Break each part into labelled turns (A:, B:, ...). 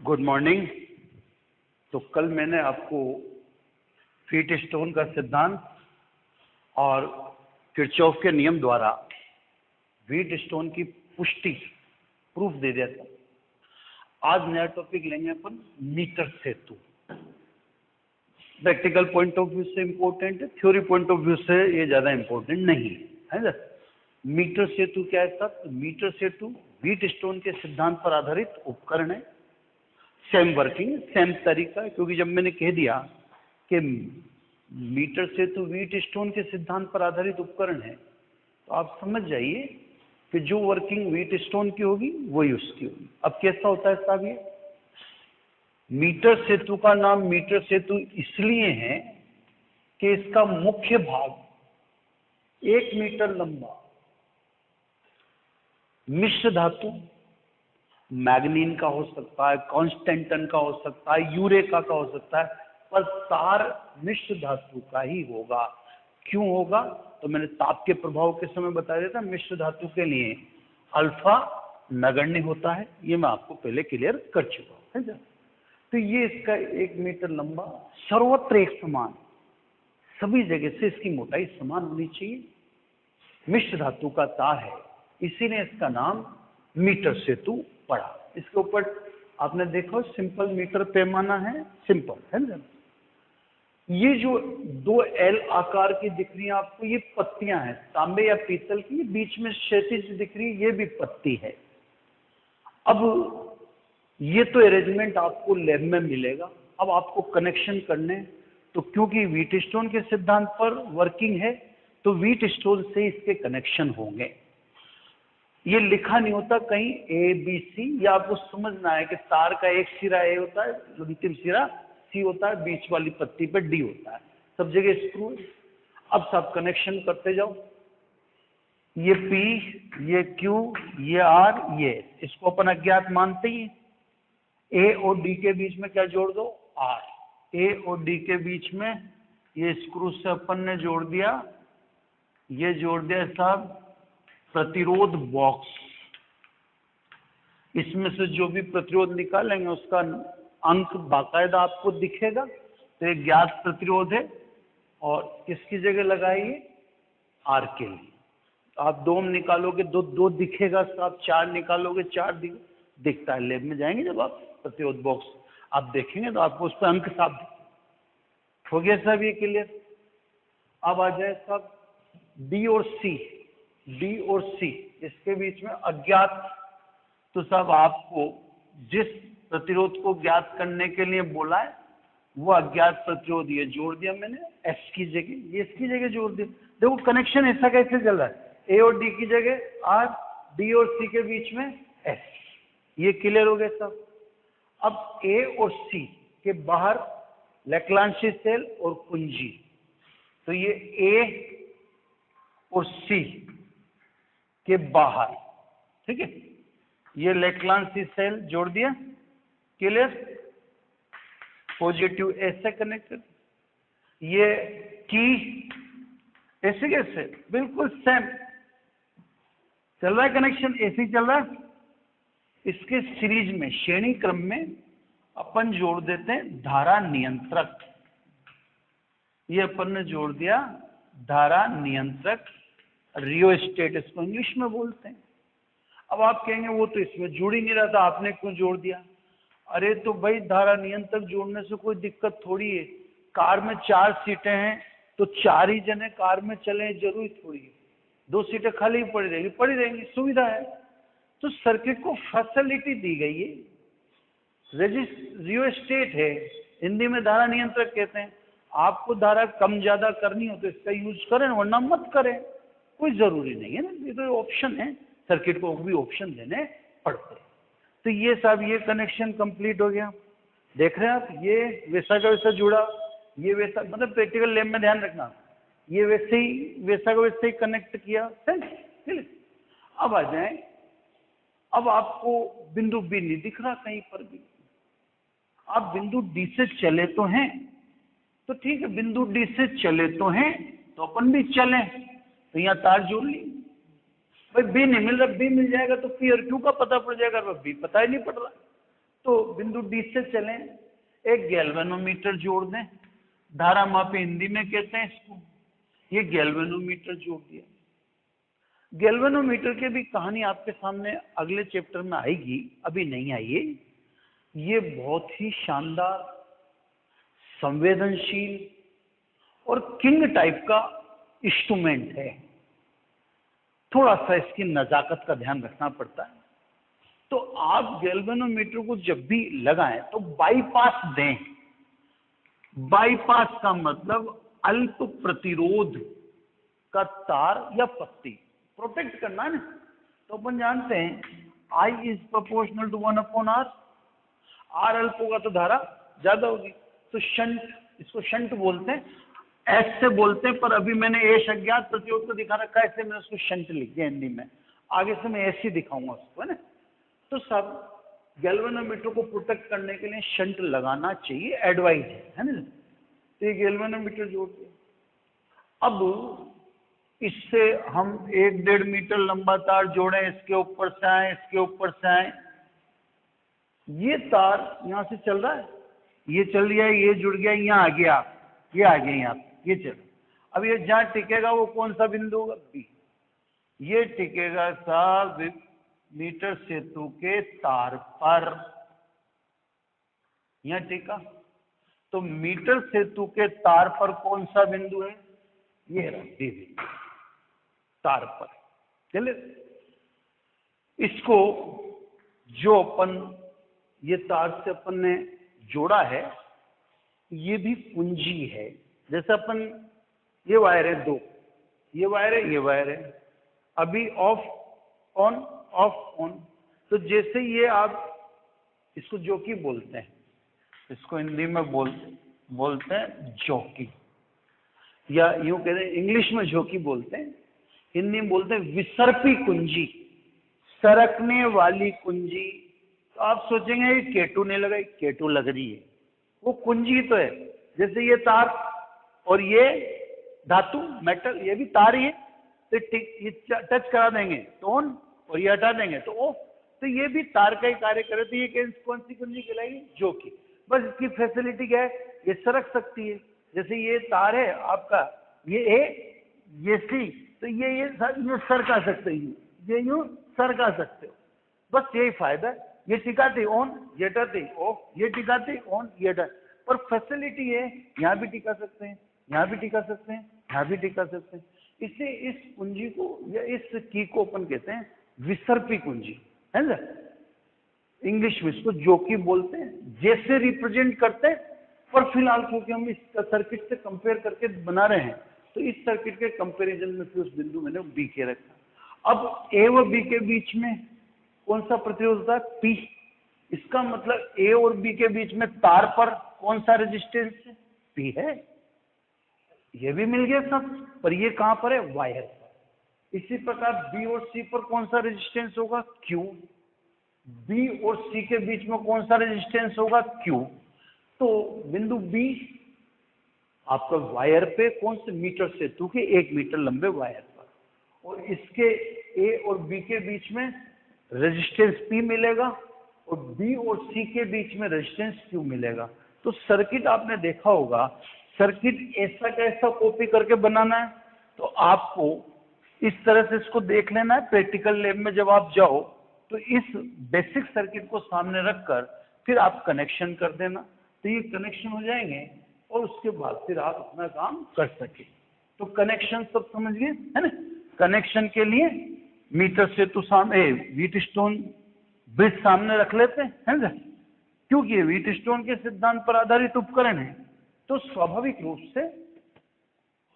A: Good morning. तो कल मैंने आपको व्हीटस्टोन का सिद्धांत और किरचॉफ के नियम द्वारा व्हीटस्टोन की पुष्टि प्रूफ दे दिया था। आज नया टॉपिक लेंगे अपन मीटर सेतु। प्रैक्टिकल पॉइंट ऑफ व्यू से इंपॉर्टेंट है, थ्योरी पॉइंट ऑफ व्यू से ये ज्यादा इंपॉर्टेंट नहीं है ना। मीटर सेतु क्या है साहब? तो मीटर सेतु व्हीटस्टोन के सिद्धांत पर आधारित उपकरण है। सेम वर्किंग, सेम तरीका है, क्योंकि जब मैंने कह दिया कि मीटर सेतु व्हीटस्टोन के सिद्धांत पर आधारित उपकरण है, तो आप समझ जाइए कि जो वर्किंग व्हीटस्टोन की होगी वही उसकी होगी। अब कैसा होता है साहब? ये मीटर सेतु का नाम मीटर सेतु इसलिए है कि इसका मुख्य भाग 1 मीटर लंबा मिश्र धातु, मैग्नीन का हो सकता है, कॉन्स्टेंटन का हो सकता है, यूरेका का हो सकता है, पर तार मिश्र धातु का ही होगा। क्यों होगा? तो मैंने ताप के प्रभाव के समय बता दिया था, मिश्र धातु के लिए अल्फा नगण्य होता है। ये मैं आपको पहले क्लियर कर चुका हूं। तो ये इसका 1 मीटर लंबा, सर्वत्र एक समान, सभी जगह से इसकी मोटाई समान होनी चाहिए, मिश्र धातु का तार है, इसीलिए इसका नाम मीटर सेतु पड़ा। इसके ऊपर आपने देखो सिंपल मीटर पैमाना है, सिंपल है ना। ये जो 2 एल आकार की दिख रही है आपको, ये पत्तियां हैं तांबे या पीतल की, बीच में क्षैतिज दिख रही है, ये भी पत्ती है। अब ये तो अरेंजमेंट आपको लैब में मिलेगा। अब आपको कनेक्शन करने, तो क्योंकि व्हीटस्टोन के सिद्धांत पर वर्किंग है तो व्हीटस्टोन से इसके कनेक्शन होंगे। ये लिखा नहीं होता कहीं ए बी सी, या आपको समझना है कि तार का एक सिरा ए होता है, अंतिम सिरा सी होता है, बीच वाली पत्ती पे डी होता है, सब जगह स्क्रू। अब सब कनेक्शन करते जाओ, ये पी, ये क्यू, ये आर, ये, इसको अपन अज्ञात मानते ही। ए और डी के बीच में क्या जोड़ दो? आर। ए और डी के बीच में ये स्क्रू से अपन ने जोड़ दिया, ये जोड़ दिया साहब प्रतिरोध बॉक्स। इसमें से जो भी प्रतिरोध निकालेंगे उसका अंक बाकायदा आपको दिखेगा। तो एक ज्ञात प्रतिरोध है और किसकी जगह लगाइए? आर के लिए। आप 2 निकालोगे, 2 दिखेगा साहब, 4 निकालोगे, 4 दिखता है। लैब में जाएंगे जब आप, प्रतिरोध बॉक्स आप देखेंगे तो आपको उस पर अंक साफ दिखेगा। हो गया साहब ये क्लियर? अब आ जाए साहब डी और सी। डी और सी इसके बीच में अज्ञात। तो साहब आपको जिस प्रतिरोध को ज्ञात करने के लिए बोला है वो अज्ञात प्रतिरोध ये जोड़ दिया मैंने एस की जगह, ये इसकी जगह जोड़ दिया। देखो कनेक्शन ऐसा कैसे चल रहा है? ए और डी की जगह आर, डी और सी के बीच में एस। ये क्लियर हो गया साहब। अब ए और सी के बाहर लैक्लांशी सेल और कुंजी। तो ये ए और सी के बाहर, ठीक है, ये लैक्लांशी सेल जोड़ दिया, क्लियर। पॉजिटिव ऐसे कनेक्टेड, ये की ऐसे कैसे, बिल्कुल सेम चल रहा है कनेक्शन, ऐसे ही चल रहा है। इसके सीरीज में, श्रेणी क्रम में अपन जोड़ देते हैं धारा नियंत्रक। ये अपन ने जोड़ दिया धारा नियंत्रक, रियोस्टेट इसको इंग्लिश में बोलते हैं। अब आप कहेंगे वो तो इसमें जुड़ ही नहीं रहा था, आपने क्यों जोड़ दिया? अरे तो भाई धारा नियंत्रक जोड़ने से कोई दिक्कत थोड़ी है। कार में 4 सीटें हैं तो 4 ही जने कार में चले, जरूरी थोड़ी है 2 सीटें खाली पड़ी रहेंगी, सुविधा है। तो सर्किट को फैसिलिटी दी गई है, रियोस्टेट है, हिंदी में धारा नियंत्रक कहते हैं। आपको धारा कम ज्यादा करनी हो तो इसका यूज करें, वरना मत करें, कोई जरूरी नहीं है ना। ये तो ऑप्शन है, सर्किट को भी ऑप्शन देने पड़ते हैं। तो ये साहब ये कनेक्शन कंप्लीट हो गया। देख रहे हैं आप, ये वैसा का वैसा जुड़ा, ये वैसा, मतलब प्रैक्टिकल लैब में ध्यान रखना, ये वैसे ही वैसा का वैसे ही कनेक्ट किया, सही। अब आ जाए, अब आपको बिंदु बी नहीं दिख रहा कहीं पर भी, आप बिंदु डी से चले तो हैं, तो ठीक है, बिंदु डी से चले तो हैं तो अपन भी चलें, तो यहाँ तार जोड़ ली। भाई बी नहीं मिल रहा, बी मिल जाएगा तो पी और क्यू का पता पड़ जाएगा, बी पता ही नहीं पड़ रहा। तो बिंदु डी से चलें, एक गैल्वेनोमीटर जोड़ दें, धारा मापी हिंदी में कहते हैं इसको, ये गैल्वेनोमीटर जोड़ दिया। गैल्वेनोमीटर की भी कहानी आपके सामने अगले चैप्टर में आएगी, अभी नहीं आई है। ये बहुत ही शानदार, संवेदनशील और किंग टाइप का इंस्ट्रूमेंट है। थोड़ा सा इसकी नजाकत का ध्यान रखना पड़ता है। तो आप गैल्वेनोमीटर को जब भी लगाएं तो बाईपास दें। बाईपास का मतलब अल्प प्रतिरोध का तार या पत्ती प्रोटेक्ट करना है ना। तो अपन जानते हैं I is proportional to 1/r। R अल्प होगा तो धारा ज्यादा होगी। तो शंट, इसको शंट बोलते हैं, एस से बोलते हैं, पर अभी मैंने एश अज्ञात प्रतिरोध को दिखा रखा है, इससे मैंने उसको शंट लिख दिया हिंदी में। आगे से मैं ऐसे दिखाऊंगा उसको, है ना। तो सब गैल्वेनोमीटर को प्रोटेक्ट करने के लिए शंट लगाना चाहिए, एडवाइज है ना। तो ये गैल्वेनोमीटर जोड़ दिया। अब इससे हम 1-1.5 मीटर लंबा तार जोड़ें, इसके ऊपर से आए, इसके ऊपर से आए। ये तार यहां से चल रहा है, ये चल गया, ये जुड़ गया, यहाँ आ गया, ये आ गया यहाँ, ये चल। अब ये जहां टिकेगा वो कौन सा बिंदु होगा? बी। ये टिकेगा साहब मीटर सेतु के तार पर, यहां टिका। तो मीटर सेतु के तार पर कौन सा बिंदु है? ये रहा डी बिंदु, तार पर। चले, इसको जो अपन ये तार से अपन ने जोड़ा है, ये भी कुंजी है। जैसे अपन ये वायर है 2, ये वायर है, ये वायर है, अभी ऑफ ऑन ऑफ ऑन। तो जैसे ये आप इसको जॉकी बोलते हैं, इसको हिंदी में बोलते हैं जॉकी, या यूं कहते हैं इंग्लिश में जॉकी बोलते हैं, हिंदी में बोलते हैं विसर्पी कुंजी, सरकने वाली कुंजी। तो आप सोचेंगे ये केटू नहीं लगाई, केटू लग रही है, वो कुंजी तो है। जैसे ये तार और ये धातु मेटल, ये भी तार ही है। तो ये टच करा देंगे तो ऑन, और ये हटा देंगे तो ऑफ। तो ये भी तार का ही कार्य करे। तो ये कौन सी कुंजी कहलाएगी? जॉकी। बस इसकी फैसिलिटी क्या है? ये सरक सकती है। जैसे ये तार है आपका, ये ए, ये सी, तो ये सरका सकते हैं, ये यूं सरका सकते हो। बस यही फायदा है। ये टिकाते ऑन, ये हटाते ऑफ, ये टिकाते ऑन, ये हटा। पर फैसिलिटी है, यहाँ भी टिका सकते हैं, यहाँ भी टिका सकते हैं, यहाँ भी टिका सकते हैं। इससे इस कुंजी को या इस की को अपन कहते हैं विसर्पी कुंजी, है ना। इंग्लिश में इसको जॉकी बोलते हैं, जैसे रिप्रेजेंट करते हैं। पर फिलहाल क्योंकि हम इस सर्किट से कंपेयर करके बना रहे हैं, तो इस सर्किट के कंपैरिजन में फिर उस बिंदु मैंने बी के रखा। अब ए व बी के बीच में कौन सा प्रतिरोध होता है? पी। इसका मतलब ए और बी के बीच में तार पर कौन सा रेजिस्टेंस है? पी है। ये भी मिल गया सब, पर ये कहां पर है? वायर पर। इसी प्रकार बी और सी पर कौन सा रेजिस्टेंस होगा? क्यू। बी और सी के बीच में कौन सा रेजिस्टेंस होगा? क्यू। तो बिंदु बी आपका वायर पे कौन से मीटर सेतु के 1 मीटर लंबे वायर पर, और इसके ए और बी के बीच में रेजिस्टेंस पी मिलेगा, और बी और सी के बीच में रेजिस्टेंस क्यू मिलेगा। तो सर्किट आपने देखा होगा, सर्किट ऐसा कैसा कॉपी करके बनाना है। तो आपको इस तरह से इसको देख लेना है। प्रैक्टिकल लैब में जब आप जाओ तो इस बेसिक सर्किट को सामने रखकर फिर आप कनेक्शन कर देना। तो ये कनेक्शन हो जाएंगे और उसके बाद फिर आप अपना काम कर सके। तो कनेक्शन सब समझ गए, है ना। कनेक्शन के लिए मीटर सेतु सामने, व्हीटस्टोन ब्रिज सामने रख लेते हैं, है ना। क्योंकि ये व्हीटस्टोन के सिद्धांत पर आधारित उपकरण है, तो स्वाभाविक रूप से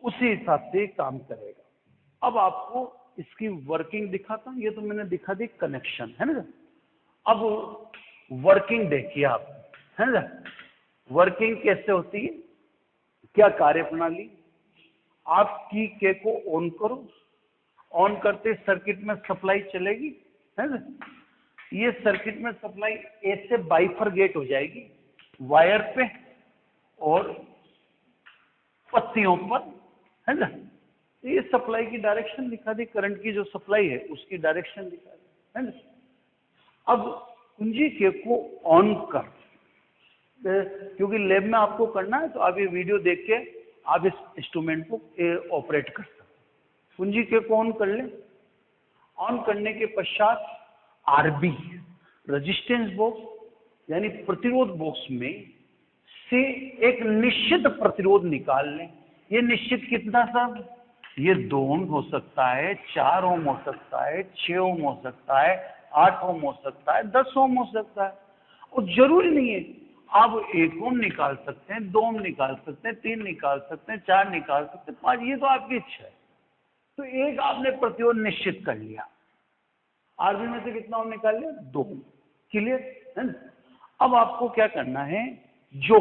A: उसी हिसाब से काम करेगा। अब आपको इसकी वर्किंग दिखाता हूं। ये तो मैंने दिखा दी कनेक्शन, है ना। अब वर्किंग देखिए आप, है ना। वर्किंग कैसे होती है, क्या कार्यप्रणाली। आप की के को ऑन करो, ऑन करते सर्किट में सप्लाई चलेगी, है ना। ये सर्किट में सप्लाई ए से बाइफरगेट हो जाएगी वायर पे और पत्तियों पर, है ना। ये सप्लाई की डायरेक्शन दिखा दी, करंट की जो सप्लाई है उसकी डायरेक्शन दिखा दी, है ना। अब कुंजी के को ऑन कर, क्योंकि लैब में आपको करना है तो आप ये वीडियो देख के आप इस इंस्ट्रूमेंट को ऑपरेट कर सकते। कुंजी के को ऑन कर लें। ऑन करने के पश्चात आरबी रेजिस्टेंस बॉक्स यानी प्रतिरोध बॉक्स में से एक निश्चित प्रतिरोध निकाल लें। ये निश्चित कितना सब? ये 2 ओम हो सकता है, 4 ओम हो सकता है, 6 ओम हो सकता है, 8 ओम हो सकता है, 10 ओम हो सकता है। और जरूरी नहीं है, आप 1 ओम निकाल सकते हैं, 2 ओम निकाल सकते हैं, 3 निकाल सकते हैं, 4 निकाल सकते हैं, 5, ये तो आपकी इच्छा है। तो एक आपने प्रतिरोध निश्चित कर लिया, आरबी में से कितना ओम निकाल लिया? 2 ओम। क्लियर है ना? अब आपको क्या करना है, जो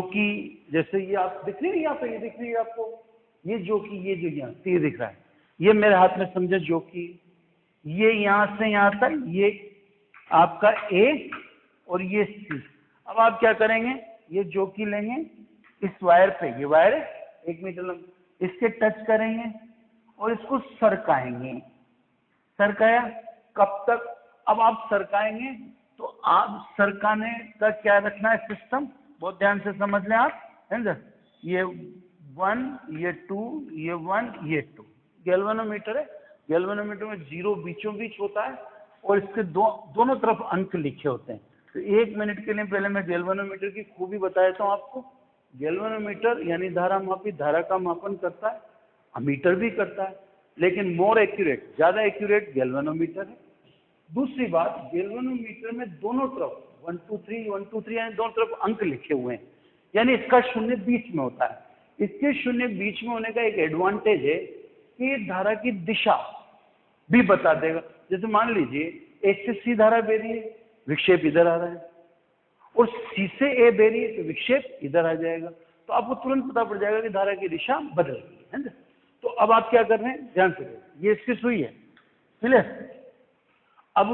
A: कि जैसे ये आप दिख रही है, यहाँ पे ये दिख रही है आपको, ये जो यहाँ तीर दिख रहा है, ये मेरे हाथ में समझे जो कि ये यहाँ से यहाँ तक ये आपका ए और ये सी। अब आप क्या करेंगे, ये जो कि लेंगे इस वायर पे, ये वायर है 1 मीटर लंबा, इसके टच करेंगे और इसको सरकाएंगे। सरकाया कब तक? अब आप सरकाएंगे तो आप सरकाने का क्या रखना है सिस्टम, बहुत ध्यान से समझ लें आप, है ना? ये 1, ये 2, ये 1, ये 2 गैल्वेनोमीटर है। गैल्वेनोमीटर में 0 बीचों बीच होता है और इसके दोनों तरफ अंक लिखे होते हैं। तो 1 मिनट के लिए पहले मैं गैल्वेनोमीटर की खूबी बता देता हूँ आपको। गैल्वेनोमीटर यानी धारा मापी धारा का मापन करता है, अमीटर भी करता है, लेकिन मोर एक्यूरेट, ज्यादा एक्यूरेट गैल्वेनोमीटर है। दूसरी बात, गैल्वेनोमीटर में दोनों तरफ 1 2 3 1 2 3 यानी दोनों तरफ अंक लिखे हुए हैं, यानी इसका 0 बीच में होता है। इसके 0 बीच में होने का एक एडवांटेज है कि ये धारा की दिशा भी बता देगा। जैसे मान लीजिए एक से सी धारा बह रही है, विक्षेप इधर आ रहा है, और सी से ए बह रही है तो विक्षेप इधर आ जाएगा, तो आपको तुरंत पता पड़ जाएगा कि धारा की दिशा बदल गई है ना। तो अब आप क्या कर रहे हैं, ध्यान से, ये इसकी सुई है, क्लियर? अब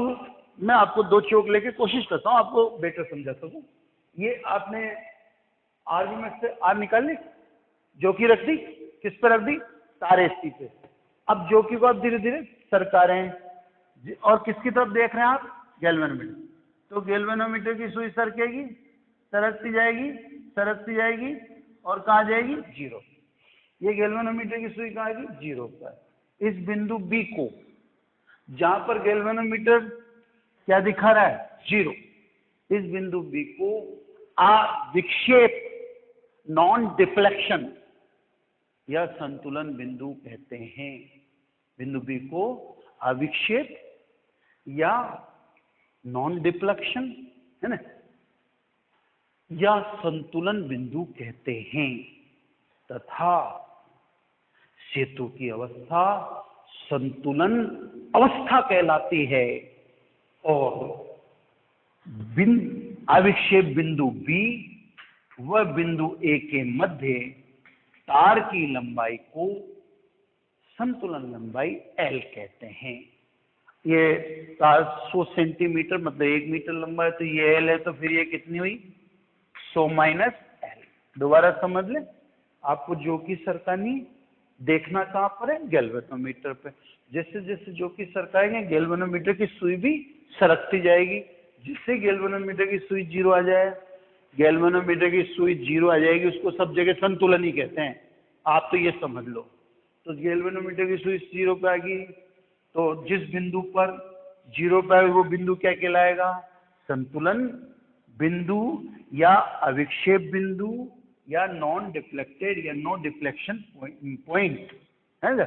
A: मैं आपको 2 चौक लेके कोशिश करता हूं आपको बेटर समझा सकूं। ये आपने आर में से आर निकाल ली, जो की रख दी, किस पे रख दी? तार एसी पे। अब जो की को आप धीरे धीरे सरका रहे हैं और किसकी तरफ देख रहे हैं आप? गैल्वेनोमीटर। तो गैल्वेनोमीटर की सुई सरकेगी, सरकती जाएगी, सरकती जाएगी और कहाँ जाएगी? 0। ये गैल्वेनोमीटर की सुई कहाँ आएगी? 0 पर। इस बिंदु बी को, जहां पर गैल्वेनोमीटर क्या दिखा रहा है? 0, इस बिंदु बी को विक्षेप, नॉन डिफ्लेक्शन या संतुलन बिंदु कहते हैं। बिंदु बी को अविक्षेप या नॉन डिफ्लेक्शन, है ना, या संतुलन बिंदु कहते हैं। तथा सेतु की अवस्था संतुलन अवस्था कहलाती है और अविक्षेप बिंदु बी व बिंदु ए के मध्य तार की लंबाई को संतुलन लंबाई L कहते हैं। ये तार 100 सेंटीमीटर मतलब 1 मीटर लंबा है, तो ये L है, तो फिर ये कितनी हुई? 100 माइनस L। दोबारा समझ लें, आपको जो की सरकानी देखना कहाँ पर है? गैल्वेनोमीटर पे। जैसे जैसे जो की सरकाएंगे गैल्वेनोमीटर की सुई भी सरकती जाएगी, जिससे गैल्वेनोमीटर की सुई 0 आ जाए। गैल्वेनोमीटर की सुई 0 आ जाएगी, उसको सब जगह संतुलन ही कहते हैं, आप तो ये समझ लो। तो गैल्वेनोमीटर की सुई 0 पे आ गई, तो जिस बिंदु पर 0 पे वो बिंदु क्या कहलाएगा? संतुलन बिंदु या अविक्षेप बिंदु या नॉन डिफ्लेक्टेड या नो डिफ्लेक्शन पॉइंट, है ना।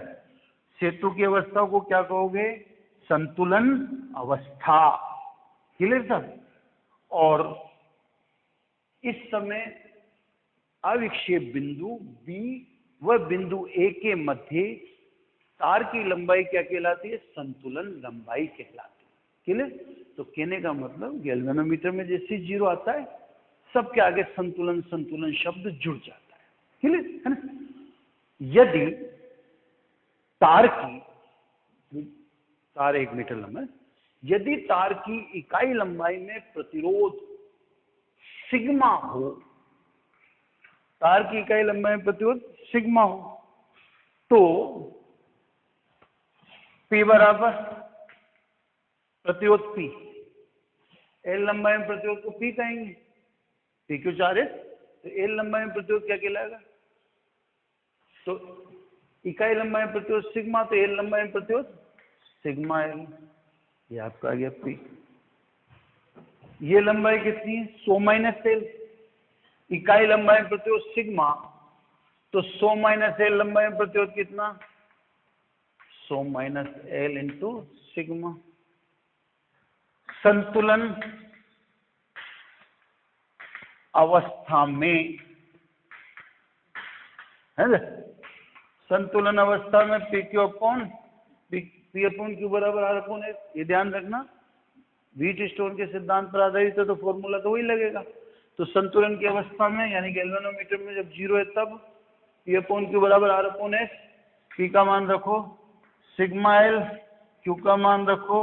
A: सेतु की अवस्था को क्या कहोगे? संतुलन अवस्था। Clear sir? और इस समय अविक्षेप बिंदु बी व बिंदु ए के मध्य तार की लंबाई क्या कहलाती है? संतुलन लंबाई कहलाती है। क्लियर? तो कहने का मतलब गैल्वेनोमीटर में जैसे 0 आता है, सबके आगे संतुलन संतुलन शब्द जुड़ जाता है। क्लियर है ना? यदि तार 1 मीटर लंबा है, यदि तार की इकाई लंबाई में प्रतिरोध सिग्मा हो, तार की इकाई लंबाई में प्रतिरोध सिग्मा हो, तो P बराबर प्रतिरोध P, एल लंबाई में प्रतिरोध को पी कहेंगे, पी क्यू 4s, तो एल लंबाई में प्रतिरोध क्या कहलाएगा? तो इकाई लंबाई में प्रतिरोध सिग्मा, तो एल लंबाई में प्रतिरोध सिग्मा एल, ये आपका आ गया पी। ये लंबाई कितनी है? 100 माइनस एल, इकाई लंबाई में प्रतिरोध सिग्मा, तो 100 माइनस एल लंबाई में प्रतिरोध कितना? 100 माइनस एल इंटू सिग्मा। संतुलन अवस्था में, है ना, संतुलन अवस्था में पी क्यू अपॉन क्यू बराबर आर अपॉन एस, ये ध्यान रखना। व्हीटस्टोन के सिद्धांत पर आधारित है तो फॉर्मूला तो वही लगेगा। तो संतुलन की अवस्था में यानी गैल्वेनोमीटर में जब 0 है तब पी अपॉन क्यू बराबर आर अपॉन एस, पी का मान रखो सिग्मा एल, क्यू का मान रखो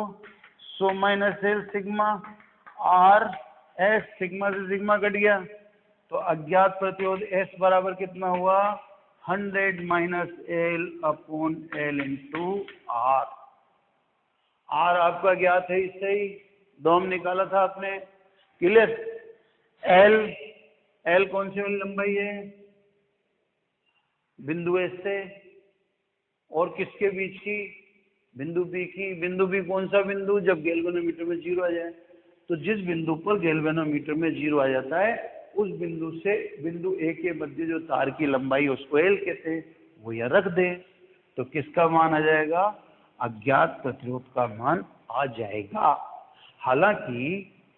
A: 100 minus L sigma, R S, sigma से सिग्मा कट गया, तो अज्ञात प्रतिरोध एस बराबर कितना हुआ? 100 minus L upon L into R. R आपका ज्ञात है, इससे ही डोम निकाला था आपने, क्लियर। एल कौन सी वाली लंबाई है? बिंदु एस से और किसके बीच की? बिंदु बी की। बिंदु बी कौन सा बिंदु? जब गैल्वेनोमीटर में 0 आ जाए। तो जिस बिंदु पर गैल्वेनोमीटर में 0 आ जाता है उस बिंदु से बिंदु ए के मध्य जो तार की लंबाई उसको एल कहते हैं, वो यह रख दे, तो किसका मान आ जाएगा? अज्ञात प्रतिरोध का मान आ जाएगा। हालांकि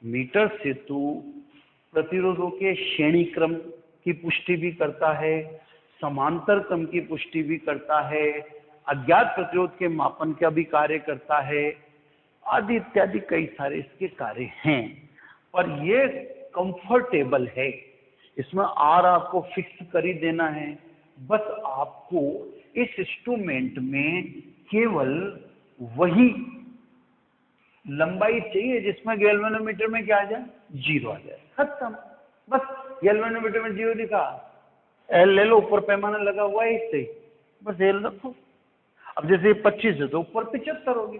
A: मीटर सेतु प्रतिरोधों के श्रेणी क्रम की पुष्टि भी करता है, समांतर क्रम की पुष्टि भी करता है, अज्ञात प्रतिरोध के मापन का भी कार्य करता है, आदि इत्यादि कई सारे इसके कार्य हैं। पर ये कंफर्टेबल है, इसमें आर आपको फिक्स कर ही देना है। बस आपको इस इंस्ट्रूमेंट में केवल वही लंबाई चाहिए जिसमें गैल्वेनोमीटर में क्या आ जाए? 0 आ जाए, खत्म। बस गैल्वेनोमीटर में 0 दिखा, एल ले लो, ऊपर पैमाना लगा हुआ है इससे, बस एल रखो। अब जैसे 25 है तो ऊपर 75 होगी,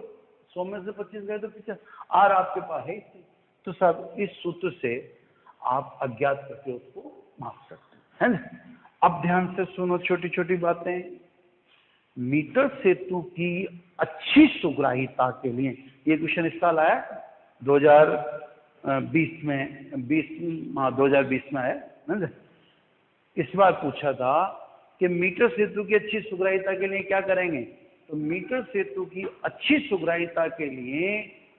A: 100 में से 25 गए तो 75, आर आपके पास है इससे। तो सब इस सूत्र से आप अज्ञात प्रतिरोध को माप सकते हैं, है ना। अब ध्यान से सुनो छोटी छोटी बातें। मीटर सेतु की अच्छी सुग्राहिता के लिए, ये क्वेश्चन इस साल आया 2020 में, 2020 में आया ना। इस बार पूछा था कि मीटर सेतु की अच्छी सुग्राहिता के लिए क्या करेंगे? तो मीटर सेतु की अच्छी सुग्राहिता के लिए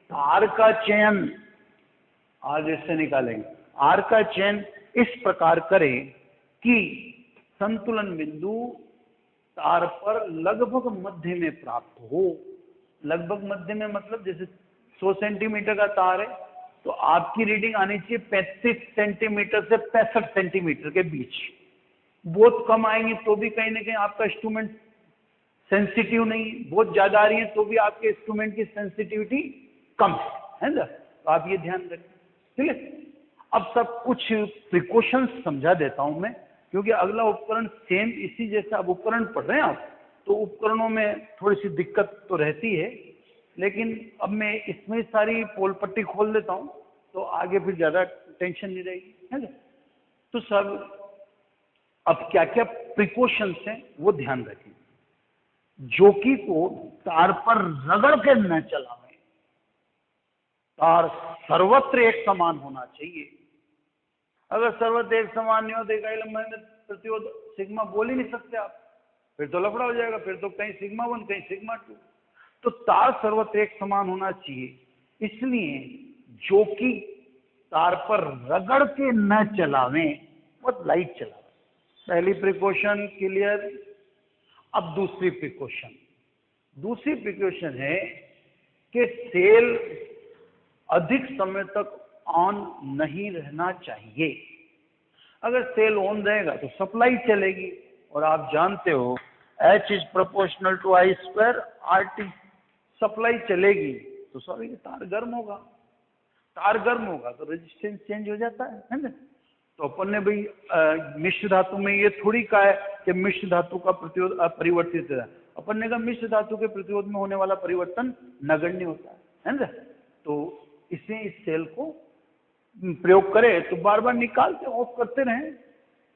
A: आर का चयन, आर जैसे निकालेंगे, आर का चयन इस प्रकार करें कि संतुलन बिंदु तार पर लगभग मध्य में प्राप्त हो। लगभग मध्य में मतलब जैसे 100 सेंटीमीटर का तार है तो आपकी रीडिंग आनी चाहिए 35 सेंटीमीटर से 65 सेंटीमीटर के बीच। बहुत कम आएंगे तो भी कहीं ना कहीं आपका इंस्ट्रूमेंट सेंसिटिव नहीं, बहुत ज्यादा आ रही है तो भी आपके इंस्ट्रूमेंट की सेंसिटिविटी कम है ना। तो आप ये ध्यान रखें, ठीक है। अब सब कुछ प्रिकॉशंस समझा देता हूं मैं, क्योंकि अगला उपकरण सेम इसी जैसा अब उपकरण पढ़ रहे हैं आप, तो उपकरणों में थोड़ी सी दिक्कत तो रहती है, लेकिन अब मैं इसमें सारी पोल पट्टी खोल देता हूं तो आगे फिर ज्यादा टेंशन नहीं रहेगी, है ना। तो सब अब क्या क्या प्रिकॉशंस हैं वो ध्यान रखें। जोकी को तार पर रगड़ के न चलावें, तार सर्वत्र एक समान होना चाहिए। अगर सर्वत्र एक समान नहीं हो तो इकाई लंबाई में प्रतिरोध सिग्मा बोल ही नहीं सकते आप, फिर तो लफड़ा हो जाएगा, फिर तो कहीं सिग्मा 1 कहीं सिग्मा 2। तो तार सर्वत्र एक समान होना चाहिए, इसलिए जो कि तार पर रगड़ के न चलावें, बहुत लाइट चलावें। पहली प्रिकॉशन क्लियर। अब दूसरी प्रिकॉशन है कि सेल अधिक समय तक ऑन नहीं रहना चाहिए। अगर सेल ऑन रहेगा तो सप्लाई चलेगी, और आप जानते हो H is proportional to I square RT। Supply चलेगी तो सॉरी तार गर्म होगा, तार गर्म होगा तो रेजिस्टेंस चेंज हो जाता है ना। तो अपन ने भाई मिश्र धातु में ये थोड़ी कहा है कि मिश्र धातु का प्रतिरोध अपरिवर्तित है, अपन ने कहा मिश्र धातु के प्रतिरोध में होने वाला परिवर्तन नगण्य होता है ना। तो इसलिए इस सेल को प्रयोग करें तो बार बार निकालते ऑफ करते रहें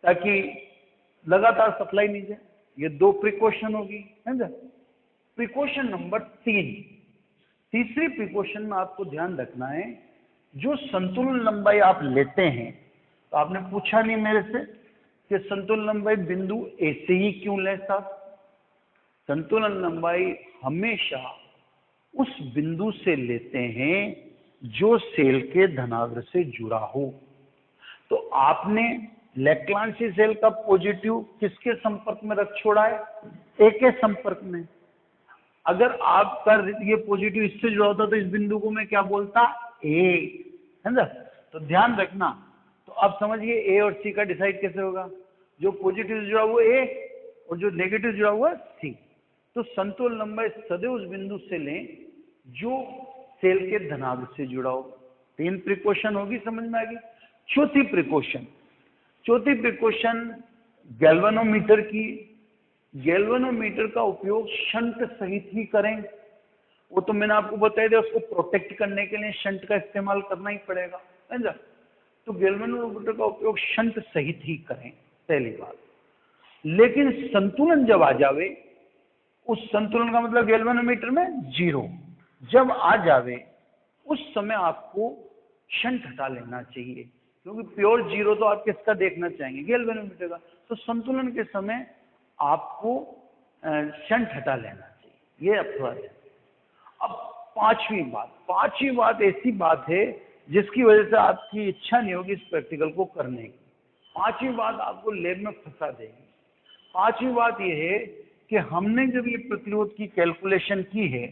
A: ताकि लगातार सप्लाई नहीं जाए। ये 2 प्रिकॉशन होगी, समझा। प्रिकॉशन नंबर 3, तीसरी प्रिकॉशन में आपको ध्यान रखना है, जो संतुलन लंबाई आप लेते हैं, तो आपने पूछा नहीं मेरे से कि संतुलन लंबाई बिंदु ए से ही क्यों लें साहब। संतुलन लंबाई हमेशा उस बिंदु से लेते हैं जो सेल के धनाग्र से जुड़ा हो। तो आपने लैक्लांसी सेल का पॉजिटिव किसके संपर्क में रख छोड़ा है? ए के संपर्क में। अगर आपका ये पॉजिटिव इससे जुड़ा होता तो इस बिंदु को मैं क्या बोलता? ए, समझा। तो ध्यान रखना। तो अब समझिए ए और सी का डिसाइड कैसे होगा? जो पॉजिटिव जुड़ा हुआ ए और जो नेगेटिव जुड़ा हुआ सी। तो संतुलन लंबाई सदैव उस बिंदु से लें जो सेल के धनाग्र से जुड़ा हो। 3 प्रिकॉशन होगी, समझ में आ गई। चौथी प्रिकॉशन गैल्वेनोमीटर की। गैल्वेनोमीटर का उपयोग शंट सहित ही करें। वो तो मैंने आपको बताया था, उसको प्रोटेक्ट करने के लिए शंट का इस्तेमाल करना ही पड़ेगा, समझा। तो गैल्वेनोमीटर का उपयोग शंट सहित ही करें, पहली बात। लेकिन संतुलन जब आ जावे, उस संतुलन का मतलब गैल्वेनोमीटर में 0 जब आ जावे, उस समय आपको शंट हटा लेना चाहिए, क्योंकि प्योर 0 तो आप किसका देखना चाहेंगे? गैल्वेनोमीटर का। तो संतुलन के समय आपको शंट हटा लेना चाहिए। ये अपवाद है। अब पांचवी बात ऐसी बात है जिसकी वजह से आपकी इच्छा नहीं होगी इस प्रैक्टिकल को करने की। पांचवी बात आपको लैब में फंसा देगी। पांचवी बात यह है कि हमने जब ये प्रतिरोध की कैलकुलेशन की है,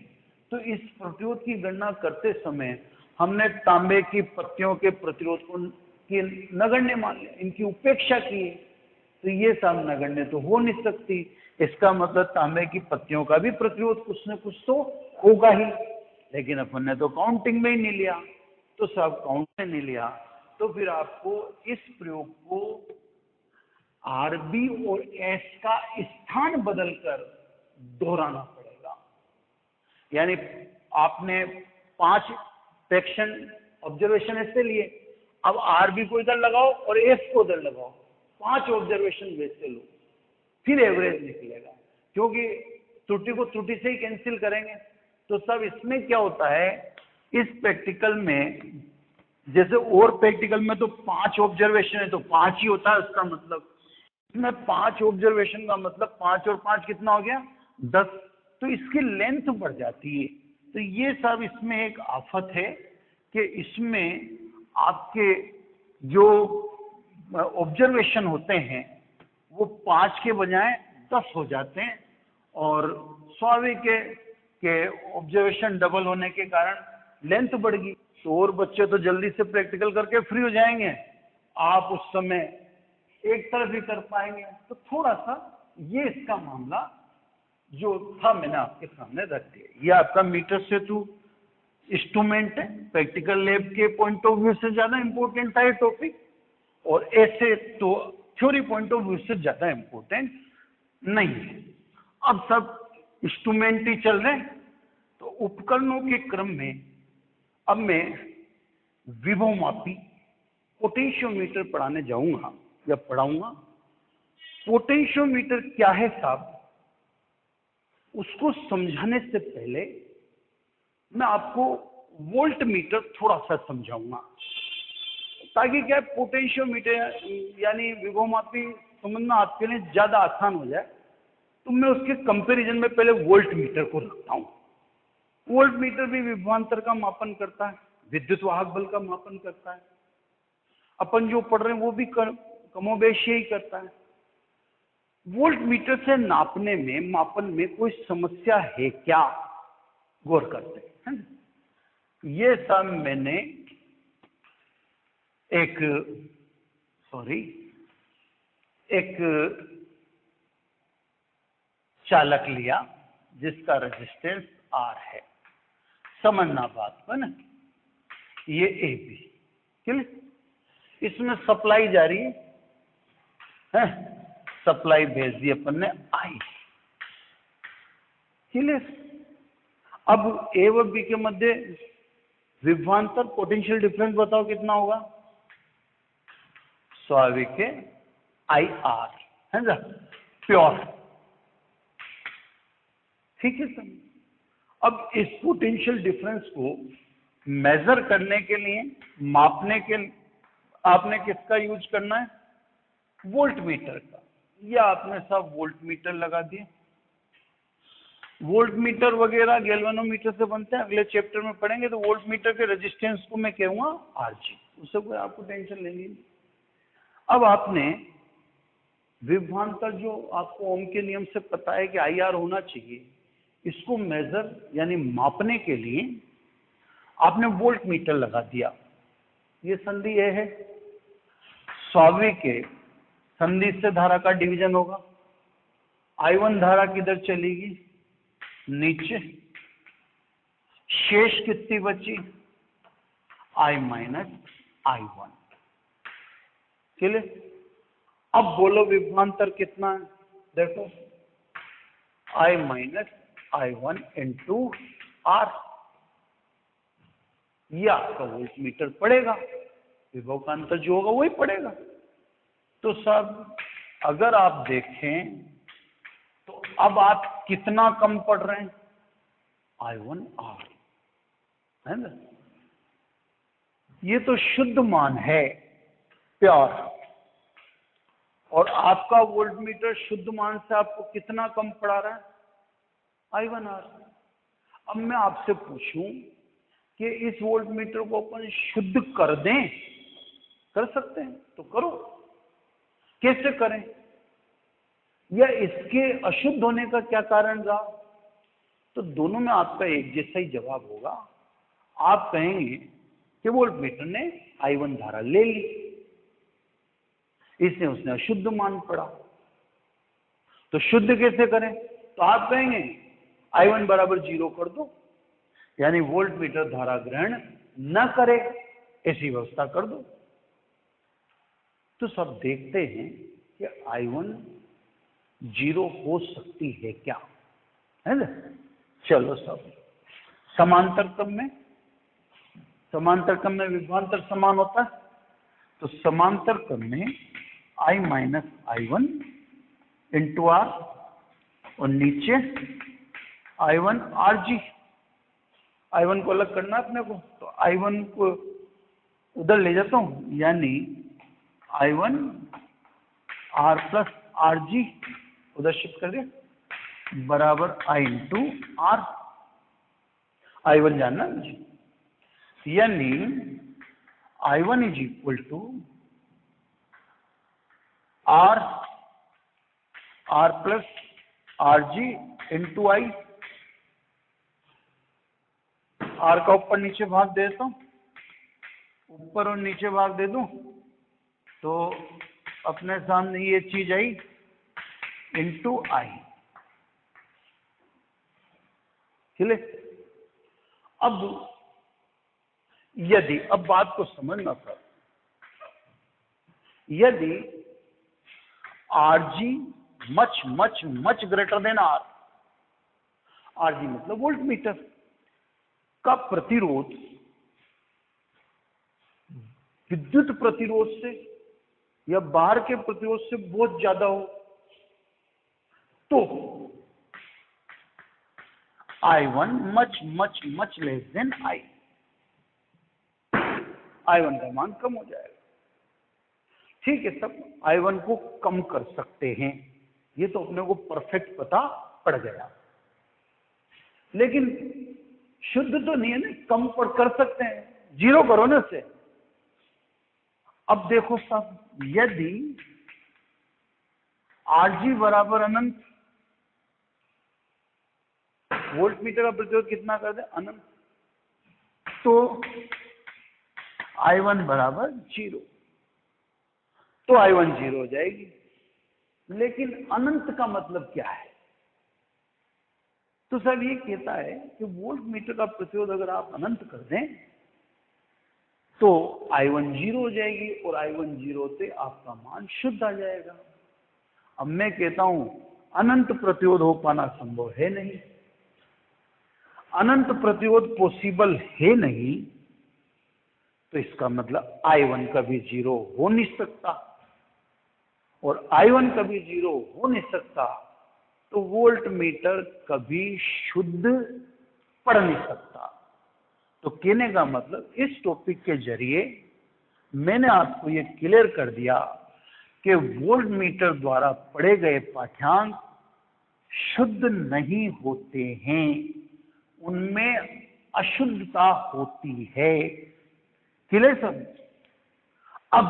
A: तो इस प्रतिरोध की गणना करते समय हमने तांबे की पत्तियों के प्रतिरोध को नगण्य मान लिया, इनकी उपेक्षा की है। तो ये सब नगण्य तो हो नहीं सकती। इसका मतलब तांबे की पत्तियों का भी प्रतिरोध कुछ न कुछ तो होगा ही। लेकिन अपन ने तो काउंटिंग में ही नहीं लिया, तो सब काउंट में नहीं लिया। तो फिर आपको इस प्रयोग को आरबी और एस का स्थान बदलकर दोहराना पड़ेगा। यानी आपने 5 फ्रैक्शन ऑब्जर्वेशन ऐसे लिए, अब आरबी को इधर लगाओ और एस को इधर लगाओ, 5 ऑब्जर्वेशन वैसे लो, फिर एवरेज निकलेगा। क्योंकि त्रुटि को त्रुटि से ही कैंसिल करेंगे। तो सब इसमें क्या होता है, इस प्रैक्टिकल में, जैसे और प्रैक्टिकल में तो 5 ऑब्जर्वेशन है तो 5 ही होता है, उसका मतलब इसमें 5 ऑब्जर्वेशन का मतलब 5 और 5 कितना हो गया? 10। तो इसकी लेंथ बढ़ जाती है। तो ये सब इसमें एक आफत है कि इसमें आपके जो ऑब्जर्वेशन होते हैं वो 5 के बजाय 10 हो जाते हैं, और स्वाभाविक है कि ऑब्जर्वेशन डबल होने के कारण लेंथ बढ़ गई। तो और बच्चे तो जल्दी से प्रैक्टिकल करके फ्री हो जाएंगे, आप उस समय एक तरफ ही कर पाएंगे। तो थोड़ा सा ये इसका मामला जो था मैंने आपके सामने रख दिया। ये आपका मीटर सेतु इंस्ट्रूमेंट है, प्रैक्टिकल लैब के पॉइंट ऑफ व्यू से ज्यादा इंपॉर्टेंट था ये टॉपिक, और ऐसे तो थ्योरी पॉइंट ऑफ व्यू से ज्यादा इंपॉर्टेंट नहीं है। अब सब इंस्ट्रूमेंट ही चल रहे हैं। तो उपकरणों के क्रम में अब मैं विभवमापी पोटेंशियोमीटर पढ़ाने जाऊंगा या पढ़ाऊंगा। पोटेंशियोमीटर क्या है साहब, उसको समझाने से पहले मैं आपको वोल्ट मीटर थोड़ा सा समझाऊंगा, ताकि क्या पोटेंशियोमीटर यानी विभवमापी समझना आपके लिए ज्यादा आसान हो जाए। तो मैं उसके कंपैरिजन में पहले वोल्ट मीटर को रखता हूं। वोल्ट मीटर भी विभवांतर का मापन करता है, विद्युत वाहक बल का मापन करता है। अपन जो पढ़ रहे हैं वो भी कमोबेश ही करता है। वोल्ट मीटर से नापने में, मापन में कोई समस्या है क्या, गौर करते हैं। ये सब मैंने एक चालक लिया जिसका रेजिस्टेंस R है। समझना बात को ना, ये AB क्लियर, इसमें सप्लाई जारी है, सप्लाई भेज दी अपन ने I क्लियर। अब A व B के मध्य विभवांतर पोटेंशियल डिफरेंस बताओ कितना होगा? स्वाभाविक है IR, है ना, प्योर। ठीक है सर। अब इस पोटेंशियल डिफरेंस को मेजर करने के लिए, मापने के लिए आपने किसका यूज करना है? वोल्ट मीटर का। या आपने सब वोल्ट मीटर लगा दिए। वोल्ट मीटर वगैरह गैल्वेनोमीटर से बनते हैं, अगले चैप्टर में पढ़ेंगे। तो वोल्ट मीटर के रेजिस्टेंस को मैं कहूंगा RG, उससे कोई आपको टेंशन लेनी नहीं। अब आपने विभवांतर जो आपको ओम के नियम से पता है कि IR होना चाहिए, इसको मेजर यानी मापने के लिए आपने वोल्ट मीटर लगा दिया। ये संधि ये है, स्वाभाविक है संधि से धारा का डिवीजन होगा। I1 धारा किधर चलेगी? नीचे। शेष कितनी बची? I minus I1। चलिए अब बोलो विभवांतर कितना है? देखो I minus I1 into R। ये आपका वोल्ट मीटर पड़ेगा, विभव का अंतर जो होगा वही पड़ेगा। तो सब अगर आप देखें तो अब आप कितना कम पढ़ रहे हैं? I1R, है ना। ये तो शुद्ध मान है, प्योर। और आपका वोल्ट मीटर शुद्ध मान से आपको कितना कम पड़ा रहा है? I1R। अब मैं आपसे पूछूं कि इस वोल्ट मीटर को अपन शुद्ध कर दें, कर सकते हैं तो करो। कैसे करें? या इसके अशुद्ध होने का क्या कारण रहा? तो दोनों में आपका एक जैसा ही जवाब होगा। आप कहेंगे कि वोल्ट मीटर ने I1 धारा ले ली, इसने उसने अशुद्ध मान पड़ा। तो शुद्ध कैसे करें? तो आप कहेंगे I1 बराबर 0 कर दो, यानी वोल्ट मीटर धारा ग्रहण न करे, ऐसी व्यवस्था कर दो। तो सब देखते हैं कि I1 0 हो सकती है क्या, है ना। चलो सब समांतर क्रम में विभवांतर समान होता है। तो समांतर क्रम में I minus I1 into R और नीचे I1 RG। I1 को अलग करना है अपने को, तो I1 को उधर ले जाता हूं, यानी I1 R प्लस RG उधर शिफ्ट कर दिया, बराबर I इंटू R। I1 जानना मुझे, यानी I1 is equal to R plus RG into I। R का ऊपर नीचे भाग दे देता हूं, ऊपर और नीचे भाग दे दूं तो अपने सामने ये चीज आई इंटू I। चले अब यदि, अब बात को समझना सर, यदि RG much much much greater than R, RG मतलब वोल्ट मीटर का प्रतिरोध विद्युत प्रतिरोध से या बाहर के प्रतिरोध से बहुत ज्यादा हो, तो I1 much much much less than I। I1 का मान कम हो जाएगा। ठीक है, सब I1 को कम कर सकते हैं, ये तो अपने को परफेक्ट पता पड़ गया। लेकिन शुद्ध तो नहीं है ना, कम पर कर सकते हैं, 0 करो ना से। अब देखो सब, यदि RG बराबर अनंत, वोल्ट मीटर का प्रतिरोध कितना कर दे? अनंत, तो I1 बराबर 0, तो I1 0 हो जाएगी। लेकिन अनंत का मतलब क्या है? तो सर ये कहता है कि वोल्ट मीटर का प्रतिरोध अगर आप अनंत कर दें तो I1 0 हो जाएगी, और I1 0 से आपका मान शुद्ध आ जाएगा। अब मैं कहता हूं अनंत प्रतिरोध हो पाना संभव है नहीं, अनंत प्रतिरोध पॉसिबल है नहीं, तो इसका मतलब I1 कभी 0 हो नहीं सकता। और I1 कभी 0 हो नहीं सकता, तो वोल्ट मीटर कभी शुद्ध पढ़ नहीं सकता। तो कहने का मतलब इस टॉपिक के जरिए मैंने आपको ये क्लियर कर दिया कि वोल्ट मीटर द्वारा पढ़े गए पाठ्यांक शुद्ध नहीं होते हैं, उनमें अशुद्धता होती है। क्लियर सब? अब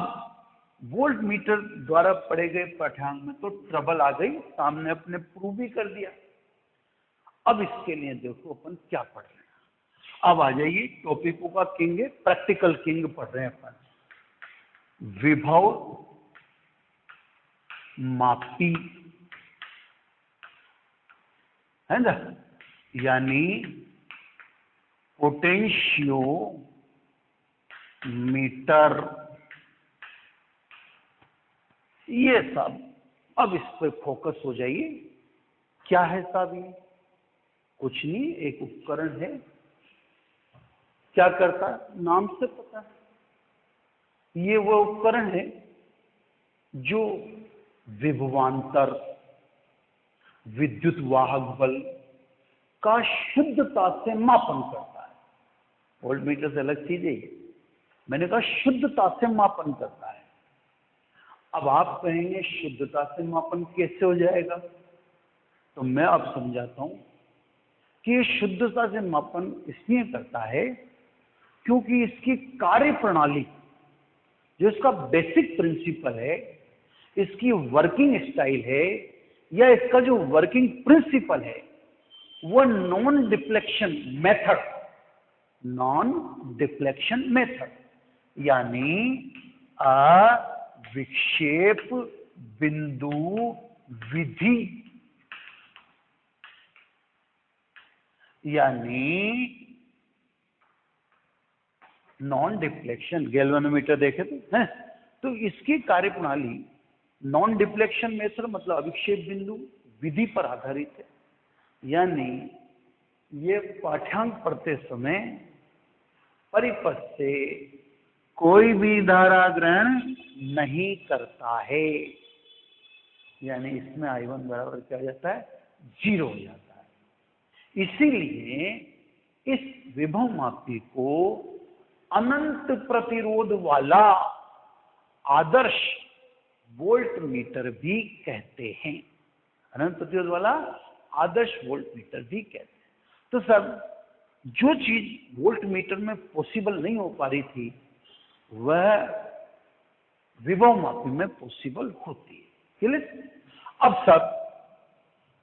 A: वोल्ट मीटर द्वारा पढ़े गए पाठ्यांक में तो ट्रबल आ गई, सामने अपने प्रूव भी कर दिया। अब इसके लिए देखो अपन क्या पढ़ रहे हैं। अब आ जाइए टॉपिकों का किंग है, प्रैक्टिकल किंग पढ़ रहे हैं अपन। विभव मापी है ना, यानी पोटेंशियोमीटर, ये सब। अब इस पे फोकस हो जाइए। क्या है साहब ये? कुछ नहीं, एक उपकरण है। क्या करता है? नाम से पता है। ये वो उपकरण है जो विभवांतर, विद्युत वाहक बल का शुद्धता से मापन करता है। वोल्टमीटर से अलग चीज है ये। मैंने कहा शुद्धता से मापन करता है। अब आप कहेंगे शुद्धता से मापन कैसे हो जाएगा? तो मैं अब समझाता हूं कि शुद्धता से मापन इसलिए करता है क्योंकि इसकी कार्य प्रणाली, जो इसका बेसिक प्रिंसिपल है, इसकी वर्किंग स्टाइल है, या इसका जो वर्किंग प्रिंसिपल है, वो non deflection method, non deflection method, यानी विक्षेप बिंदु विधि, यानी नॉन डिफ्लेक्शन। गैल्वेनोमीटर देखे तो है, तो इसकी कार्यप्रणाली नॉन डिफ्लेक्शन मेथड मतलब अविक्षेप बिंदु विधि पर आधारित है। यानी ये पाठ्यांक पढ़ते समय परिपथ से कोई भी धारा ग्रहण नहीं करता है, यानी इसमें I1 बराबर क्या हो जाता है? 0 हो जाता है। इसीलिए इस विभव मापी को अनंत प्रतिरोध वाला आदर्श वोल्ट मीटर भी कहते हैं। अनंत प्रतिरोध वाला आदर्श वोल्ट मीटर भी कहते हैं। तो सब जो चीज वोल्ट मीटर में पॉसिबल नहीं हो पा रही थी, वह विभव मापी में पॉसिबल होती है। क्लियर? अब सब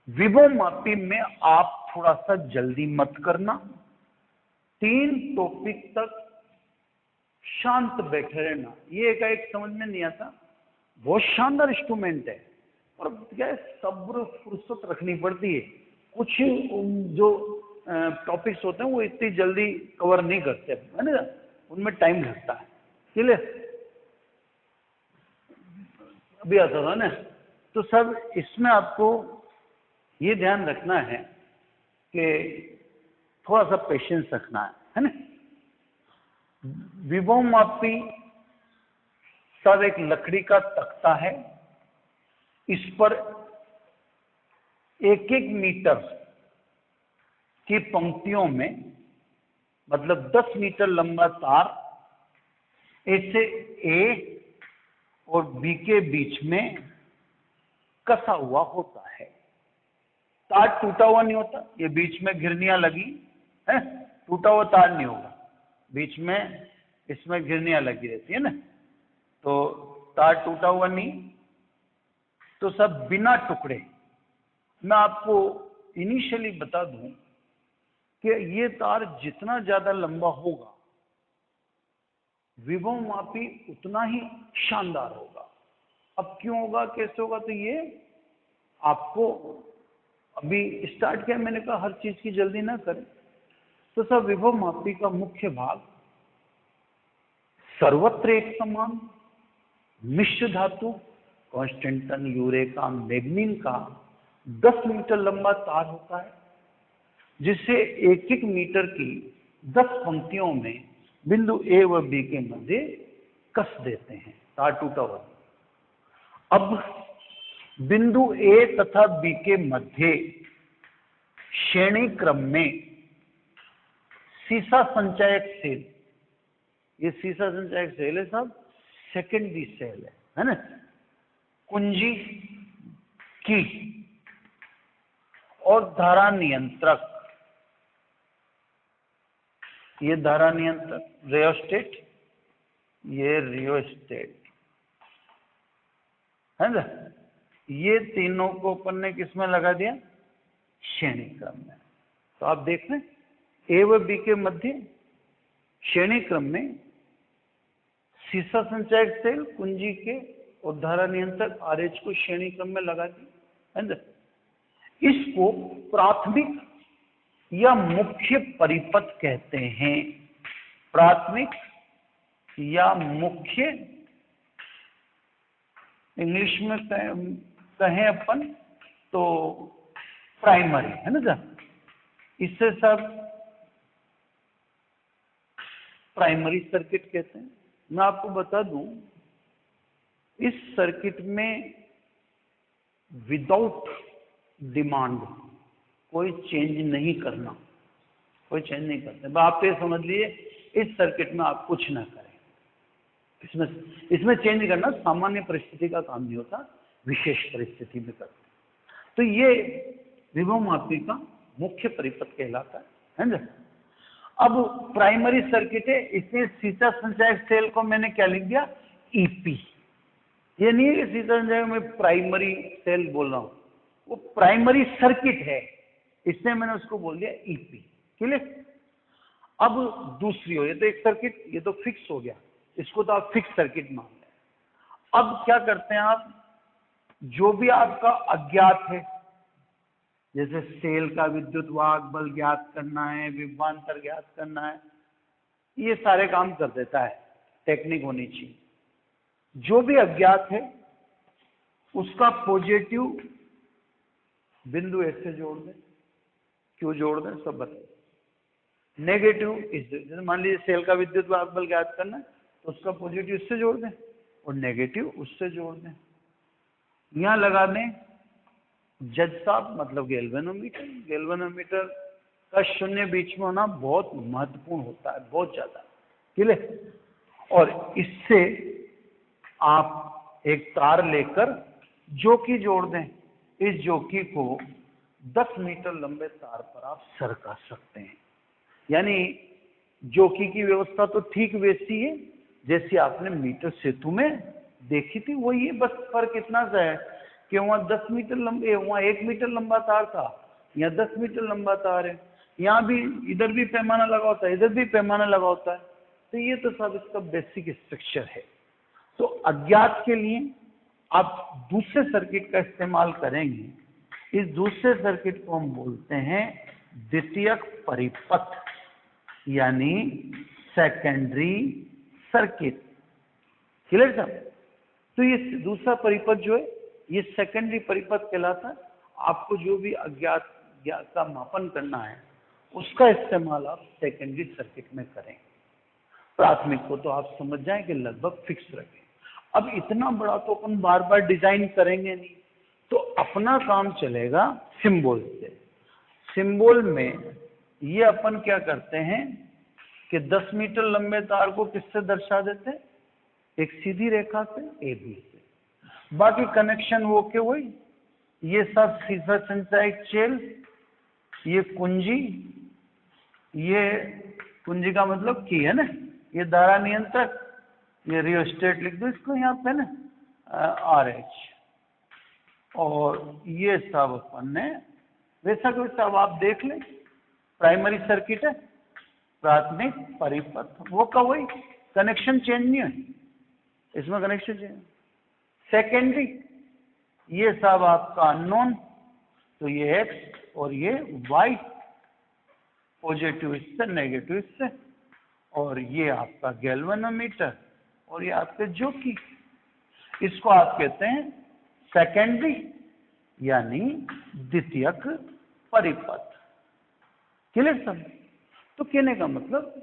A: विभव मापी में आप थोड़ा सा जल्दी मत करना। 3 टॉपिक तक शांत बैठे रहना। ये एक समझ में नहीं आता, बहुत शानदार इंस्ट्रूमेंट है, और क्या है, सब्र फुर्सत रखनी पड़ती है। कुछ जो टॉपिक्स होते हैं वो इतनी जल्दी कवर नहीं करते, है ना, उनमें टाइम लगता है। चलिए अभी आता था ना, तो सब इसमें आपको ये ध्यान रखना है कि थोड़ा सा पेशेंस रखना है ना। विभव मापी सब एक लकड़ी का तख्ता है, इस पर 1-1 मीटर की पंक्तियों में, मतलब 10 मीटर लंबा तार ऐसे ए और बी के बीच में कसा हुआ होता है। तार टूटा हुआ नहीं होता, ये बीच में घिरनियां लगी है, टूटा हुआ तार नहीं होगा, बीच में इसमें घिरनियां लगी रहती है ना, तो तार टूटा हुआ नहीं। तो सब बिना टुकड़े। मैं आपको इनिशियली बता दूं कि ये तार जितना ज्यादा लंबा होगा, विभव मापी उतना ही शानदार होगा। अब क्यों होगा, कैसे होगा, तो ये आपको अभी स्टार्ट किया, मैंने कहा हर चीज की जल्दी ना करें। तो सब विभव मापी का मुख्य भाग सर्वत्र एक समान मिश्र धातु कांस्टेंट टन, यूरेका, मैग्नीन का 10 मीटर लंबा तार होता है, जिसे 1-1 मीटर की 10 पंक्तियों में बिंदु ए व बी के मध्य कस देते हैं। तार टूटा हुआ। अब बिंदु ए तथा बी के मध्य श्रेणी क्रम में सीसा संचयक सेल, ये सीसा संचयक सेल है साहब, सेकेंडरी सेल है ना, कुंजी की और धारा नियंत्रक, ये धारा नियंत्रक रियोस्टेट, ये रियोस्टेट है ना, ये तीनों को अपन ने किस में लगा दिया, श्रेणी क्रम में। तो आप देख रहे हैं ए व बी के मध्य श्रेणी क्रम में सीसा संचयक सेल, कुंजी के और धारा नियंत्रक आरएच को श्रेणी क्रम में लगा दिया है ना। इसको प्राथमिक या मुख्य परिपथ कहते हैं, प्राथमिक या मुख्य, इंग्लिश में कहें अपन तो प्राइमरी है ना सर, इससे सब प्राइमरी सर्किट कहते हैं। मैं आपको बता दूं, इस सर्किट में विदाउट डिमांड कोई चेंज नहीं करना, कोई चेंज नहीं करते। आप ये समझ लीजिए इस सर्किट में आप कुछ ना करें, इसमें चेंज करना सामान्य परिस्थिति का काम नहीं होता, विशेष परिस्थिति में करते। तो ये विभव मापी का मुख्य परिपथ कहलाता है ना। अब प्राइमरी सर्किट है, इसमें सीसा संचयक सेल को मैंने क्या लिख दिया, ईपी। ये नहीं है कि सीसा संचयक में प्राइमरी सेल बोल रहा हूं, वो प्राइमरी सर्किट है, इसलिए मैंने उसको बोल दिया ईपी। क्लियर। अब दूसरी हो, ये तो एक सर्किट, ये तो फिक्स हो गया, इसको तो आप फिक्स सर्किट मान लें। अब क्या करते हैं आप, जो भी आपका अज्ञात है, जैसे सेल का विद्युत वाहक बल ज्ञात करना है, विभवांतर ज्ञात करना है, ये सारे काम कर देता है, टेक्निक होनी चाहिए। जो भी अज्ञात है उसका पॉजिटिव बिंदु एस से जोड़ दें, क्यों जोड़ दें सब बताइए। नेगेटिव जैसे मान लीजिए सेल का विद्युत वाहक बल ज्ञात करना है तो उसका पॉजिटिव इससे जोड़ दें और नेगेटिव उससे जोड़ दें। यहां लगा दें जज साहब, मतलब गैल्वेनोमीटर। गैल्वेनोमीटर का शून्य बीच में होना बहुत महत्वपूर्ण होता है, बहुत ज्यादा। क्लियर। और इससे आप एक तार लेकर जोकी जोड़ दें, इस जोकी को 10 मीटर लंबे तार पर आप सरका सकते हैं। यानी जोकी की व्यवस्था तो ठीक वैसी है जैसी आपने मीटर सेतु में देखी थी, वही है, बस फर्क इतना सा है कि वहां 10 मीटर लंबे, वहां 1 मीटर लंबा तार था, यहाँ 10 मीटर लंबा तार है। यहाँ भी इधर भी पैमाना लगा होता है, इधर भी पैमाना लगा होता है। तो ये तो सब इसका बेसिक स्ट्रक्चर है। तो अज्ञात के लिए आप दूसरे सर्किट का इस्तेमाल करेंगे। इस दूसरे सर्किट को हम बोलते हैं द्वितीयक परिपथ, यानी सेकेंडरी सर्किट। क्लियर साहब। तो ये दूसरा परिपथ जो है ये सेकेंडरी परिपथ कहलाता है। आपको जो भी अज्ञात का मापन करना है उसका इस्तेमाल आप सेकेंडरी सर्किट में करें। प्राथमिक को तो आप समझ जाएं कि लगभग फिक्स रखें। अब इतना बड़ा तो अपन बार बार डिजाइन करेंगे नहीं, तो अपना काम चलेगा सिंबल से। सिंबल में ये अपन क्या करते हैं कि 10 मीटर लंबे तार को किससे दर्शा देते हैं, एक सीधी रेखा से, ए बी से। बाकी कनेक्शन वो के वही, ये सब सीसा संचयक सेल, ये कुंजी, ये कुंजी का मतलब की है ना, ये धारा नियंत्रक, ये रियोस्टेट लिख दो इसको यहाँ पे ना, RH, और ये सब अपन ने वैसा कोई सब आप देख लें। प्राइमरी सर्किट है, प्राथमिक परिपथ वो का वही, कनेक्शन चेंज नहीं है इसमें, कनेक्शन चेंज। सेकेंडरी ये सब आपका अननोन, तो ये X और ये Y, पॉजिटिव इससे नेगेटिव इससे, और ये आपका गैल्वेनोमीटर और ये आपके जोकी। इसको आप कहते हैं सेकेंडरी यानी द्वितीयक परिपथ। क्लियर सब। तो कहने का मतलब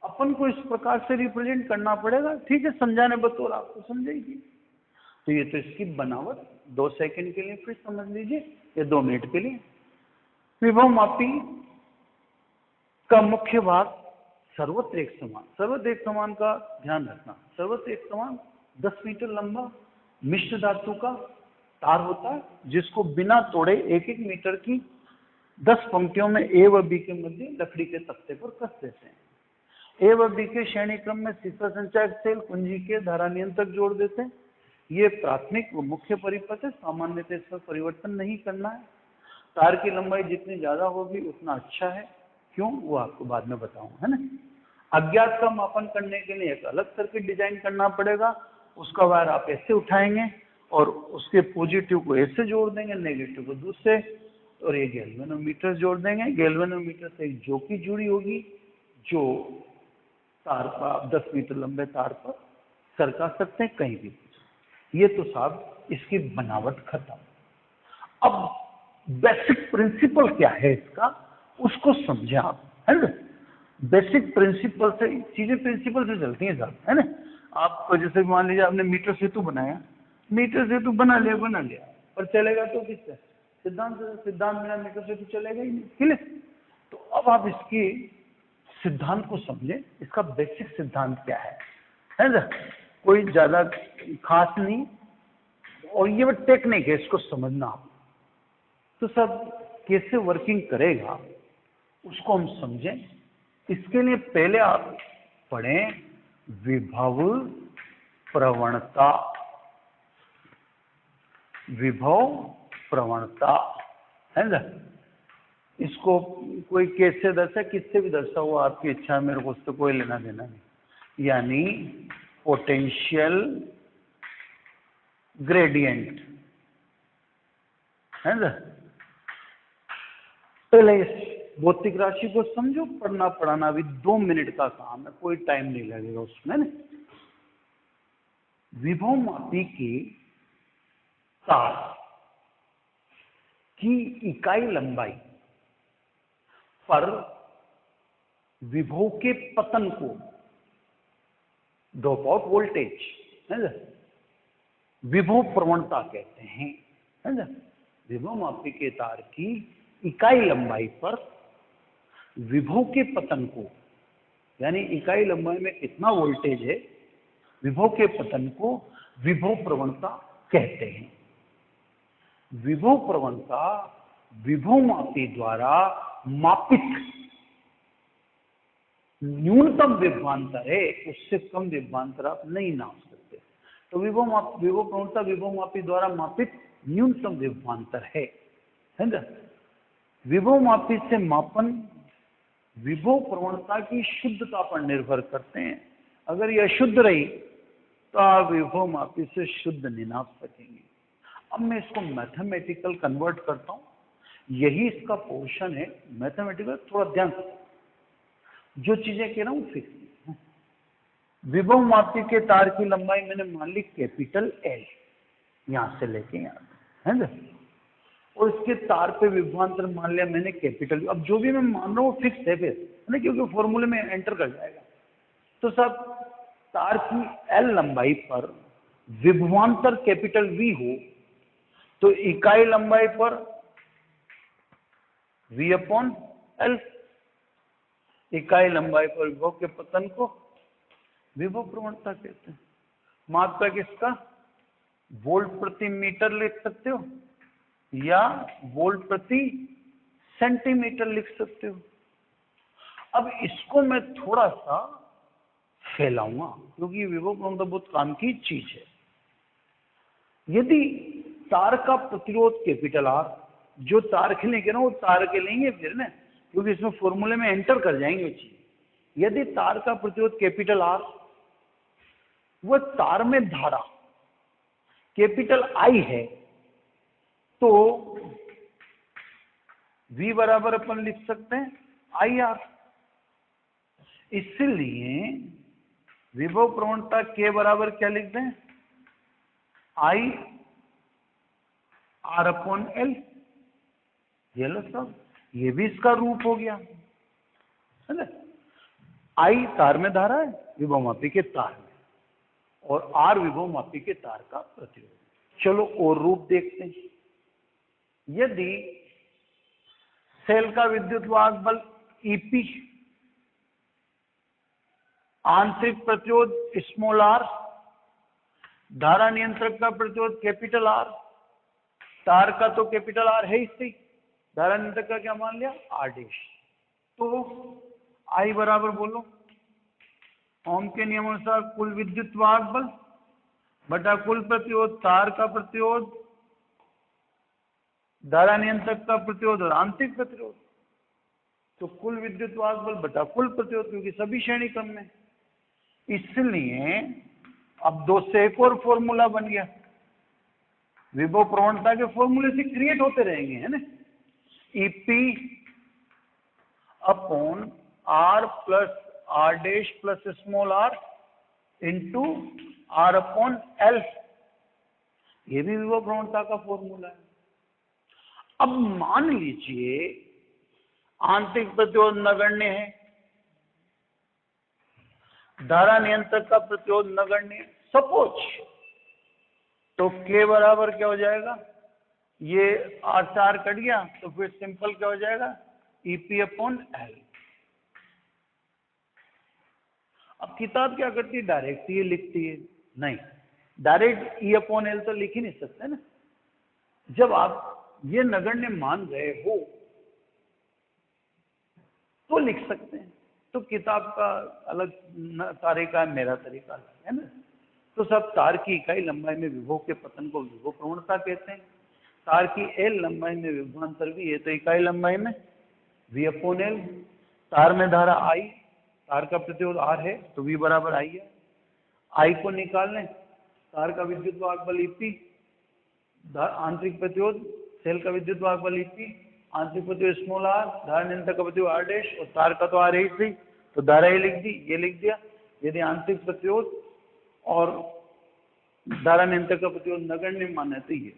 A: अपन को इस प्रकार से रिप्रेजेंट करना पड़ेगा। ठीक है, समझाने बतौर आपको समझेगी। तो ये तो इसकी बनावट 2 सेकंड के लिए फिर समझ लीजिए या 2 मिनट के लिए। विभव मापी का मुख्य भाग सर्वत्र एक समान, सर्वत्र एक समान का ध्यान रखना। सर्वत्र एक समान 10 मीटर लंबा मिश्र धातु का तार होता है, जिसको बिना तोड़े 1-1 मीटर की 10 पंक्तियों में ए व बी के मध्य लकड़ी के तख्ते पर कस देते हैं। ए व बी के श्रेणी क्रम में शीतल संचायक सेल कुंजी के धारा नियंत्रक जोड़ देते हैं। ये प्राथमिक व मुख्य परिपथ है, सामान्यतः इसका परिवर्तन नहीं करना है। तार की लंबाई जितनी ज्यादा होगी उतना अच्छा है, क्यों वो आपको बाद में बताऊंगा, है ना। अज्ञात का मापन करने के लिए एक अलग सर्किट डिजाइन करना पड़ेगा। उसका वायर आप ऐसे उठाएंगे और उसके पॉजिटिव को ऐसे जोड़ देंगे, नेगेटिव को दूसरे, और ये गैल्वेनोमीटर जोड़ देंगे। गैल्वेनोमीटर से एक जोकी जुड़ी होगी जो तार का आप 10 मीटर लंबे तार पर सरका सकते हैं कहीं भी। ये तो साहब इसकी बनावट खत्म। अब बेसिक प्रिंसिपल क्या है इसका, उसको समझे आप, है ना। बेसिक प्रिंसिपल से चीजें प्रिंसिपल से चलती हैं साहब, है ना। आपको जैसे मान लीजिए आपने मीटर सेतु बनाया, मीटर सेतु बना लिया, पर चलेगा तो किससे, सिद्धांत से। सिद्धांत बिना मीटर सेतु चलेगा ही नहीं, क्लियर। तो अब आप इसकी सिद्धांत को समझे, इसका बेसिक सिद्धांत क्या है ना। कोई ज्यादा खास नहीं, और ये टेक्निक है, इसको समझना आप। तो सब कैसे वर्किंग करेगा उसको हम समझें। इसके लिए पहले आप पढ़ें विभव प्रवणता। विभव प्रवणता, है ना। इसको कोई कैसे दर्शा, किससे भी दर्शा हुआ आपकी इच्छा है, मेरे को उससे कोई लेना देना नहीं। यानी पोटेंशियल ग्रेडियंट, है ना। पहले इस भौतिक राशि को समझो, पढ़ना पढ़ाना भी 2 मिनट का काम है, कोई टाइम नहीं लगेगा उसमें ना। विभव मापी की तार की इकाई लंबाई पर विभव के पतन को ड्रॉप आउट वोल्टेज, है ना, विभव प्रवणता कहते हैं, है ना। विभव मापी के तार की इकाई लंबाई पर विभव के पतन को, यानी इकाई लंबाई में कितना वोल्टेज है, विभव के पतन को विभव प्रवणता कहते हैं। विभव प्रवणता विभव मापी द्वारा मापित न्यूनतम विभवांतर है, उससे कम विभवांतर आप नहीं नाप सकते। तो विभव प्रवणता विभव मापी द्वारा मापित न्यूनतम विभवांतर है ना। विभव मापी से मापन विभव प्रवणता की शुद्धता पर निर्भर करते हैं। अगर यह शुद्ध रही तो आप विभव मापी से शुद्ध नहीं नाप सकेंगे। अब मैं इसको मैथमेटिकल कन्वर्ट करता हूं, यही इसका पोर्शन है मैथमेटिकल। थोड़ा ध्यान से, जो चीजें कह रहा हूं फिक्स। विभव मापी के तार की लंबाई मैंने मान ली कैपिटल एल, यहां से लेके यहां, है ना। और इसके तार पे विभवांतर मान लिया मैंने कैपिटल। अब जो भी मैं मान रहा हूँ फिक्स है फिर, है ना, क्योंकि फॉर्मूले में एंटर कर जाएगा। तो सब तार की एल लंबाई पर विभवांतर कैपिटल वी हो तो इकाई लंबाई पर v अपॉन एल, इकाई लंबाई पर विभव के पतन को विभव प्रवणता कहते हैं। माप का किसका, वोल्ट प्रति मीटर लिख सकते हो या वोल्ट प्रति सेंटीमीटर लिख सकते हो। अब इसको मैं थोड़ा सा फैलाऊंगा क्योंकि विभव प्रवणता बहुत काम की चीज है। यदि तार का प्रतिरोध कैपिटल आर, जो तार के लेंगे ना वो तार के लेंगे फिर ना, क्योंकि इसमें फॉर्मूले में एंटर कर जाएंगे वो चीज। यदि तार का प्रतिरोध कैपिटल आर, वह तार में धारा कैपिटल आई है, तो V बराबर अपन लिख सकते हैं आई आर। इसलिए विभव प्रवणता के बराबर क्या लिखते हैं, आई आर अपॉन एल। ये लो सब, ये भी इसका रूप हो गया, है ना। आई तार में धारा है, विभव मापी के तार में, और आर विभवमापी के तार का प्रतिरोध। चलो और रूप देखते हैं। यदि सेल का विद्युत वाहक बल ईपी, आंतरिक प्रतिरोध स्मॉल आर, धारा नियंत्रक का प्रतिरोध कैपिटल आर, तार का तो कैपिटल आर है ही सही, धारा नियंत्रक का क्या मान लिया आर डैश। तो आई बराबर बोलो ओम के नियम अनुसार कुल विद्युत वाहक बल बटा कुल प्रतिरोध, तार का प्रतिरोध, धारा नियंत्रक का प्रतिरोध और आंतरिक प्रतिरोध। तो कुल विद्युत वाहक बल बटा कुल प्रतिरोध, क्योंकि सभी श्रेणी क्रम में, इसलिए अब दो से एक और फॉर्मूला बन गया। विभव प्रवणता के फॉर्मूले से क्रिएट होते रहेंगे, है ना। EP upon R plus R dash plus small R into R upon L, ये भी विभव प्रवणता का फॉर्मूला है। अब मान लीजिए आंतरिक प्रतिरोध नगण्य है, धारा नियंत्रक का प्रतिरोध नगण्य है, सपोज, तो के बराबर क्या हो जाएगा, ये आर से आर कट गया तो फिर सिंपल क्या हो जाएगा ईपी अपॉन एल। अब किताब क्या करती है, डायरेक्ट ये लिखती है, नहीं डायरेक्ट ई अपॉन एल तो लिख ही नहीं सकते ना। जब आप ये नगण्य मान गए हो तो लिख सकते हैं। तो किताब का अलग तरीका है, मेरा तरीका अलग है ना। तो सब तार की इकाई लंबाई में विभव के पतन को विभव प्रवणता कहते हैं। तार की एल लंबाई में विभवांतर भी है तो इकाई लंबाई में वी अपॉन एल। तार में धारा आई, तार का प्रतिरोध आर है तो वी बराबर आई है। आई को निकाल लें, तार का विद्युत वाहक बल ईपी, आंतरिक प्रतिरोध सेल का विद्युत वाहक बल ईपी, आंतरिक प्रतिरोध स्मॉल आर, धारा नियंत्रक का प्रतिरोध आर डैश और तार का तो आर ही थी तो धारा ही लिख दी, ये लिख दिया। यदि आंतरिक प्रतिरोध और धारा नियंत्रक का प्रतिरोध नगण्य माना तो ये।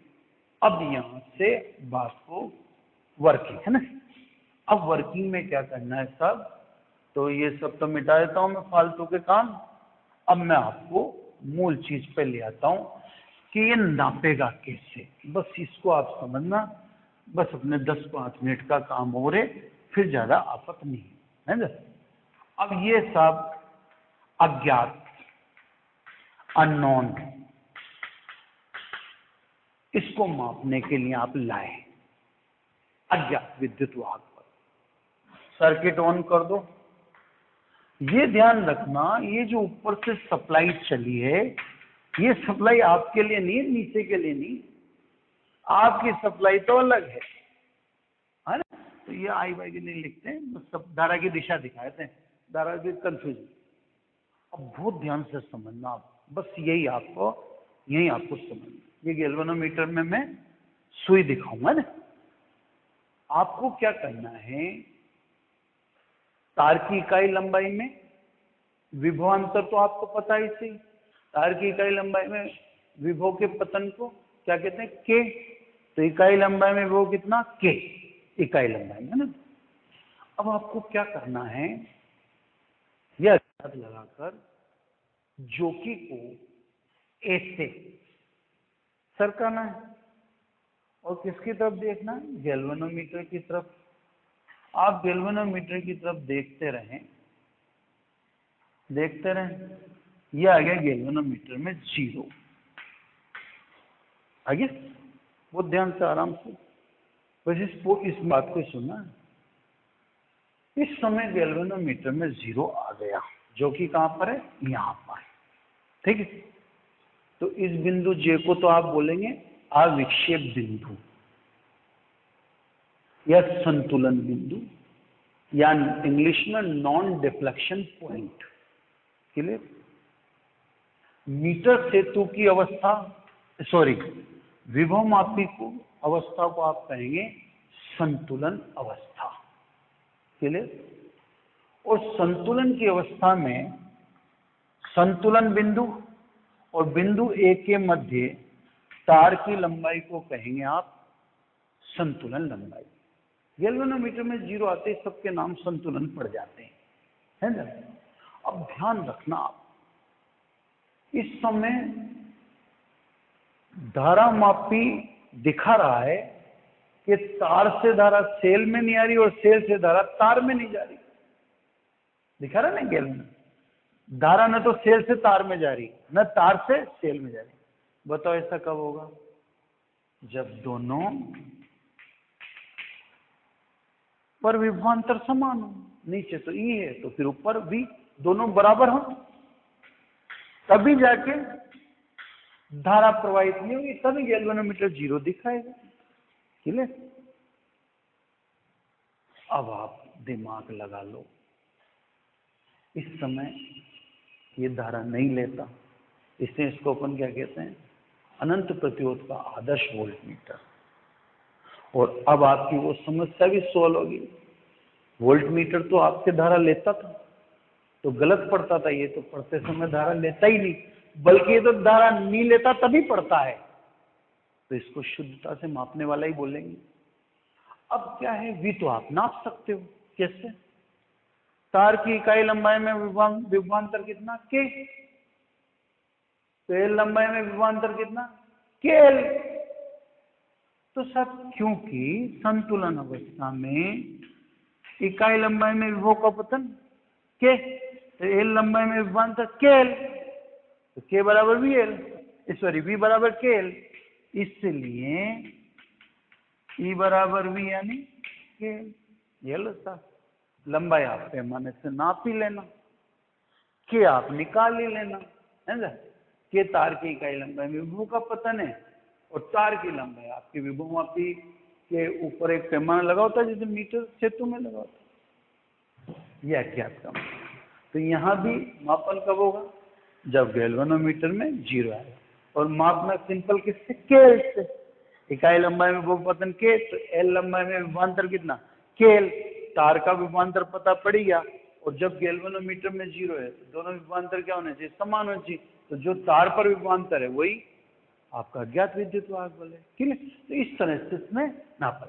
A: अब यहां से बात को वर्किंग है ना। अब वर्किंग में क्या करना है सब, तो ये सब तो मिटा देता हूं मैं फालतू के काम। अब मैं आपको मूल चीज पे ले आता हूं कि ये नापेगा कैसे, बस इसको आप समझना। बस अपने 10-5 मिनट का काम हो रहे, फिर ज्यादा आफत नहीं है ना। अब ये सब अज्ञात अननोन, इसको मापने के लिए आप लाए अज्ञात विद्युत वाहक पर। सर्किट ऑन कर दो। ये ध्यान रखना, ये जो ऊपर से सप्लाई चली है, ये सप्लाई आपके लिए नहीं, नीचे के लिए नहीं, आपकी सप्लाई तो अलग है ना। तो ये आई वाई के लिए लिखते हैं, बस धारा की दिशा दिखाते हैं, धारा की कंफ्यूजन। अब बहुत ध्यान से समझना आप, बस यही आपको समझना। ये गैल्वेनोमीटर में मैं सुई दिखाऊंगा ना। आपको क्या करना है, तार की इकाई लंबाई में विभवांतर तो आपको पता ही सही। तार की इकाई लंबाई में विभव के पतन को क्या कहते हैं, के। तो इकाई लंबाई में विभव कितना, के, इकाई लंबाई में ना। अब आपको क्या करना है, यह अज्ञात लगाकर जोकी को ऐसे सरकाना है और किसकी तरफ देखना है, गैल्वेनोमीटर की तरफ। आप गैल्वेनोमीटर की तरफ देखते रहें। यह आ गया गैल्वेनोमीटर में 0 आ गया। बहुत ध्यान से आराम से बस इस बात को सुनना है। इस समय गैल्वेनोमीटर में 0 आ गया, जो कि कहां पर है, यहां पर, ठीक है। तो इस बिंदु जे को तो आप बोलेंगे अविक्षेप बिंदु या संतुलन बिंदु, या इंग्लिश में नॉन डिफ्लेक्शन पॉइंट के लिए। मीटर सेतु की अवस्था, सॉरी, विभवमापी को अवस्था को आप कहेंगे संतुलन अवस्था के लिए। और संतुलन की अवस्था में संतुलन बिंदु और बिंदु ए के मध्य तार की लंबाई को कहेंगे आप संतुलन लंबाई। गैल्वेनोमीटर में 0 आते ही सबके नाम संतुलन पड़ जाते हैं, है ना। अब ध्यान रखना आप, इस समय धारा मापी दिखा रहा है कि तार से धारा सेल में नहीं आ रही और सेल से धारा तार में नहीं जा रही। दिखा रहा ना गैलन में, धारा न तो सेल से तार में जा रही न तार से सेल में जा रही। बताओ ऐसा कब होगा? जब दोनों पर विभवांतर समान हो। नीचे तो ई है तो फिर ऊपर भी दोनों बराबर हो, तभी जाके धारा प्रवाहित नहीं होगी, तभी गैल्वेनोमीटर 0 दिखाएगा। क्लियर? अब आप दिमाग लगा लो, इस समय ये धारा नहीं लेता, इसलिए इसको अपन क्या कहते हैं? अनंत प्रतिरोध का आदर्श वोल्टमीटर। और अब आपकी वो समस्या भी सोल्व होगी। वोल्टमीटर तो आपसे धारा लेता था तो गलत पड़ता था, ये तो पढ़ते समय धारा लेता ही नहीं, बल्कि ये तो धारा नहीं लेता तभी पड़ता है, तो इसको शुद्धता से मापने वाला ही बोलेंगे। अब क्या है, वी तो आप नाप सकते हो। कैसे? तार की इकाई लंबाई में विभवांतर कितना? के। तो एल लंबाई में विभवांतर कितना? के एल। तो सब क्योंकि संतुलन अवस्था में इकाई लंबाई में विभव का पतन के, तो एल लंबाई में विभवांतर के एल, तो के बराबर वी एल, सॉरी वी बराबर के एल। इसलिए ई बराबर वी यानी के एल। ये लो साहब, लंबाई आप पैमाने से नाप ही लेना, के आप निकाल ही लेना, है ना? के तार की इकाई लंबाई में विभव का पतन है और तार की लंबाई आपकी विभव मापी के ऊपर एक पैमाना लगा होता है जैसे मीटर सेतु में लगा होता है, यह अज्ञात का। तो यहां भी मापन कब होगा? जब गैल्वेनोमीटर में 0 आएगा। और मापना सिंपल किससे? के एल से। इकाई लंबाई में विभव पतन के, तो एल लंबाई में विभवांतर कितना? के एल। तार का विभवांतर पता पड़ गया, और जब गैल्वेनोमीटर में 0 है तो दोनों विभवांतर क्या होने चाहिए? समान होने चाहिए। तो जो तार पर विभवांतर है वही आपका अज्ञात विद्युत वाहक बल है। ठीक है? तो इस तरह से इसमें नापा।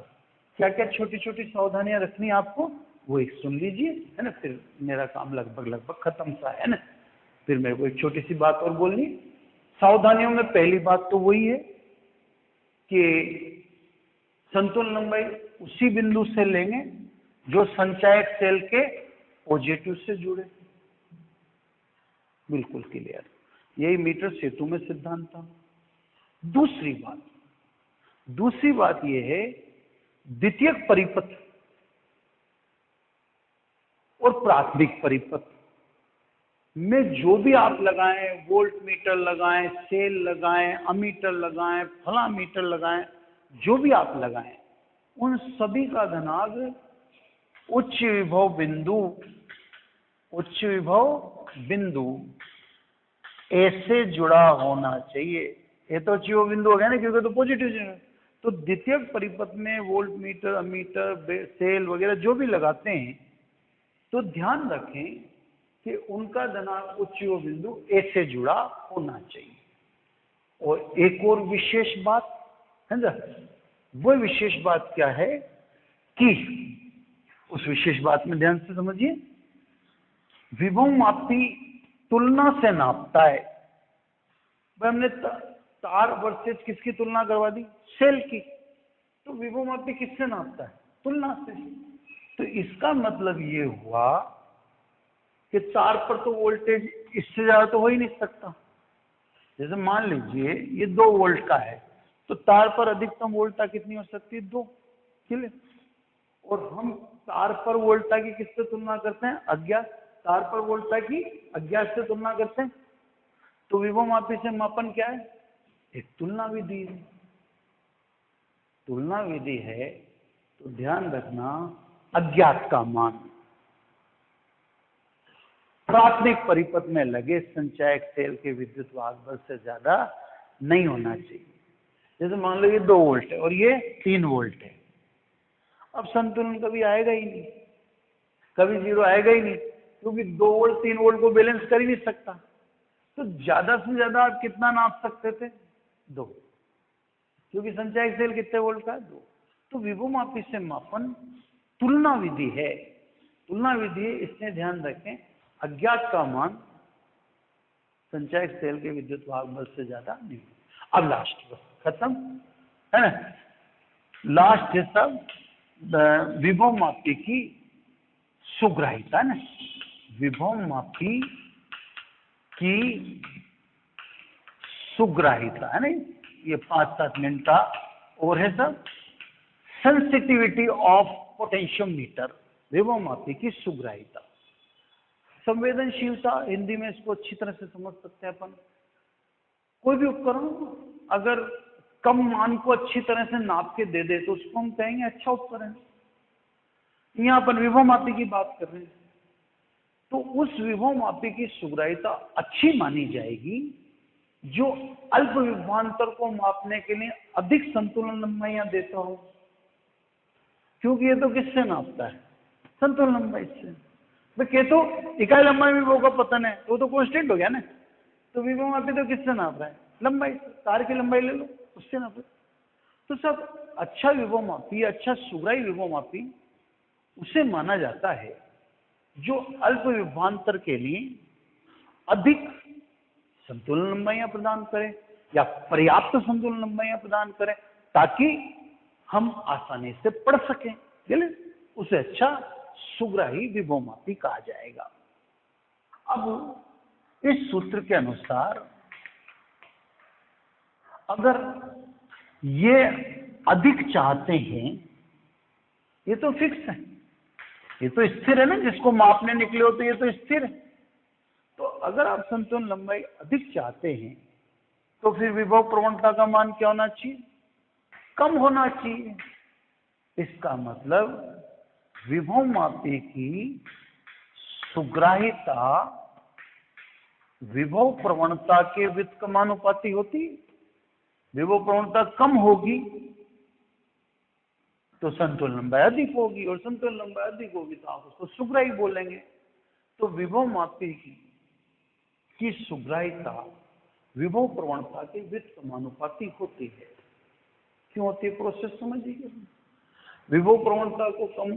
A: क्या क्या छोटी छोटी सावधानियां रखनी आपको वो एक सुन लीजिए, है ना? फिर मेरा काम लगभग खत्म सा है ना। फिर मेरे को एक छोटी सी बात और बोलनी। सावधानियों में पहली बात तो वही है कि संतुलन लंबाई उसी बिंदु से लेंगे जो संचायक सेल के पॉजिटिव से जुड़े। बिल्कुल क्लियर। यही मीटर सेतु में सिद्धांत था। दूसरी बात यह है, द्वितीयक परिपथ और प्राथमिक परिपथ में जो भी आप लगाएं, वोल्ट मीटर लगाएं, सेल लगाएं, अमीटर लगाएं, फला मीटर लगाएं, जो भी आप लगाएं, उन सभी का धनात्मक उच्च विभव बिंदु ऐसे जुड़ा होना चाहिए। ये तो उच्च विभव बिंदु हो गया ना, क्योंकि तो पॉजिटिव। तो द्वितीयक परिपथ में वोल्ट मीटर, अमीटर, सेल वगैरह जो भी लगाते हैं, तो ध्यान रखें कि उनका धनात्मक उच्च विभव बिंदु ऐसे जुड़ा होना चाहिए। और एक और विशेष बात है ना, वो विशेष बात क्या है कि उस विशेष बात में ध्यान से समझिए, विभव मापी तुलना से नापता है। भाई हमने तार वर्सेस किसकी तुलना करवा दी? सेल की। तो विभव मापी किससे नापता है? तुलना से। तो इसका मतलब ये हुआ कि तार पर तो वोल्टेज इससे ज्यादा तो हो ही नहीं सकता। जैसे मान लीजिए ये 2 वोल्ट का है, तो तार पर अधिकतम वोल्टता कितनी हो सकती है? 2। ठीक। और हम तार पर वोल्टता की किससे तुलना करते हैं? अज्ञात। तार पर वोल्टता की अज्ञात से तुलना करते हैं। तो विभव मापी से मापन क्या है? एक तुलना विधि है। तुलना विधि है तो ध्यान रखना, अज्ञात का मान प्राथमिक परिपथ में लगे संचायक सेल के विद्युत वाहक बल से ज्यादा नहीं होना चाहिए। जैसे मान लो ये 2 वोल्ट है और ये 3 वोल्ट है। अब संतुलन कभी आएगा ही नहीं, कभी 0 आएगा ही नहीं, क्योंकि 2 वोल्ट 3 वोल्ट को बैलेंस कर ही नहीं सकता। तो ज्यादा से ज्यादा आप कितना नाप सकते थे? 2, क्योंकि संचायक सेल कितने वोल्ट का है? 2। तो विभव मापी से मापन तुलना विधि है। तुलना विधि है, इसमें ध्यान रखें, अज्ञात का मान संचायक सेल के विद्युत वाहक बल से ज्यादा नहीं। अब लास्ट बस खत्म है ना। लास्ट है सब विभव मापी की सुग्राहिता ना, विभव मापी की सुग्राहिता है ना, ये 5-7 मिनट का और है सब सेंसिटिविटी ऑफ पोटेंशियोमीटर, विभव मापी की सुग्राहिता। संवेदनशीलता हिंदी में इसको अच्छी तरह से समझ सकते हैं अपन। कोई भी उपकरण अगर कम मान को अच्छी तरह से नाप के दे दे तो उसको हम कहेंगे अच्छा उपकरण। यहां अपन विभव मापी की बात कर रहे हैं, तो उस विभव मापी की सुग्राहिता अच्छी मानी जाएगी जो अल्प विभवांतर को मापने के लिए अधिक संतुलन लंबाइयां देता हो। क्योंकि ये तो किससे नापता है? संतुलन लंबाई से। मैं कहता हूं इकाई लंबाई में विभव का पतन है, तो कांस्टेंट हो गया ना। तो विभव मापी तो किससे नाप रहा है? लंबाई से। तार की लंबाई ले लो, उससे नापो। तो सब अच्छा विभव मापी, अच्छा सुग्राही विभव मापी उसे माना जाता है जो अल्प विभवांतर के लिए अधिक संतुलन लंबाइयां प्रदान करें या पर्याप्त संतुलन लंबाइयां प्रदान करें ताकि हम आसानी से पढ़ सकें, उसे अच्छा सुग्राही विभव मापी कहा जाएगा। अब इस सूत्र के अनुसार अगर ये अधिक चाहते हैं, ये तो फिक्स है, ये तो स्थिर है ना, जिसको मापने निकले हो तो ये तो स्थिर है। तो अगर आप संतुलन लंबाई अधिक चाहते हैं तो फिर विभव प्रवणता का मान क्या होना चाहिए? कम होना चाहिए। इसका मतलब विभव मापी की सुग्राहिता विभव प्रवणता के व्युत्क्रमानुपाती होती। विभव प्रवणता कम होगी तो संतुलन लंबाई अधिक होगी, और संतुलन लंबाई अधिक होगी तो आप उसको सुग्राही बोलेंगे। तो विभव मापी की सुग्राहिता विभव प्रवणता के व्युत्क्रमानुपाती होती है। क्यों होती है? प्रोसेस समझिए। विभव प्रवणता को कम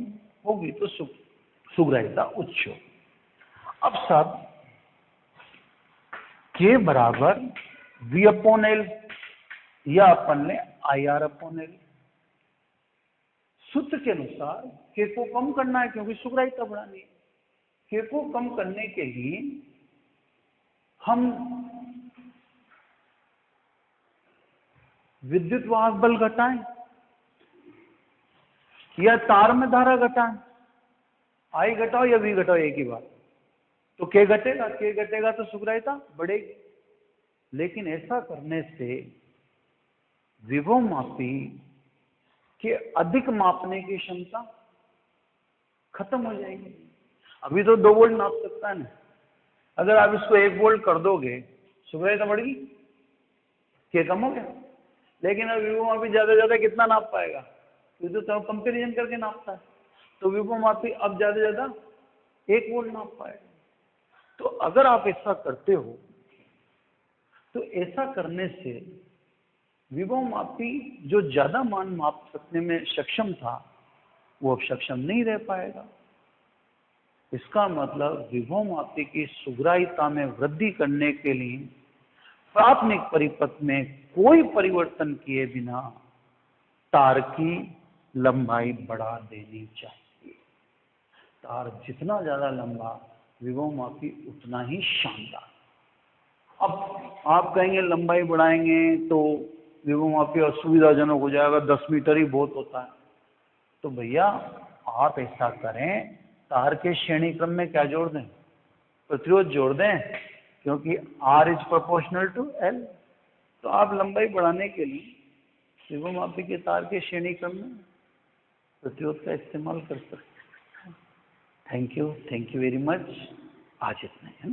A: होगी तो सुग्राहिता उच्च हो। अब सब K बराबर V/L या अपन ने IR/L। सूत्र के अनुसार K को कम करना है क्योंकि सुग्राहिता बढ़ानी है। K को कम करने के लिए हम विद्युत वाहक बल घटाएं या तार में धारा घटाएं, I घटाओ या V घटाओ, एक ही बात। तो K घटेगा, K घटेगा तो सुग्राहिता बढ़ेगी। लेकिन ऐसा करने से विभव मापी के अधिक मापने की क्षमता खत्म हो जाएगी। अभी तो 2 वोल्ट नाप सकता है ना, अगर आप इसको 1 वोल्ट कर दोगे सुग्राहिता बढ़ गई, K कम हो गया। लेकिन अब विभव मापी ज्यादा ज्यादा कितना नाप पाएगा? तो कंपेरिजन करके नापता है, तो विभव मापी अब ज्यादा ज्यादा 1 वोल्ट नाप पाएगा। तो अगर आप ऐसा करते हो तो ऐसा करने से विभव मापी जो ज्यादा मान माप सकने में सक्षम था वो अब सक्षम नहीं रह पाएगा। इसका मतलब विभव मापी की सुग्राहिता में वृद्धि करने के लिए प्राथमिक परिपथ में कोई परिवर्तन किए बिना तार की लंबाई बढ़ा देनी चाहिए। तार जितना ज्यादा लंबा विभव मापी उतना ही शानदार। अब आप कहेंगे लंबाई बढ़ाएंगे तो विभव मापी असुविधाजनक हो जाएगा, 10 मीटर ही बहुत होता है। तो भैया आप ऐसा करें, तार के श्रेणी क्रम में क्या जोड़ दें? प्रतिरोध जोड़ दें, क्योंकि R is proportional to L। तो आप लंबाई बढ़ाने के लिए विभव मापी के तार के श्रेणी क्रम में प्रतिरोध का इस्तेमाल कर सकते हैं। Thank you very much. आज इतना है।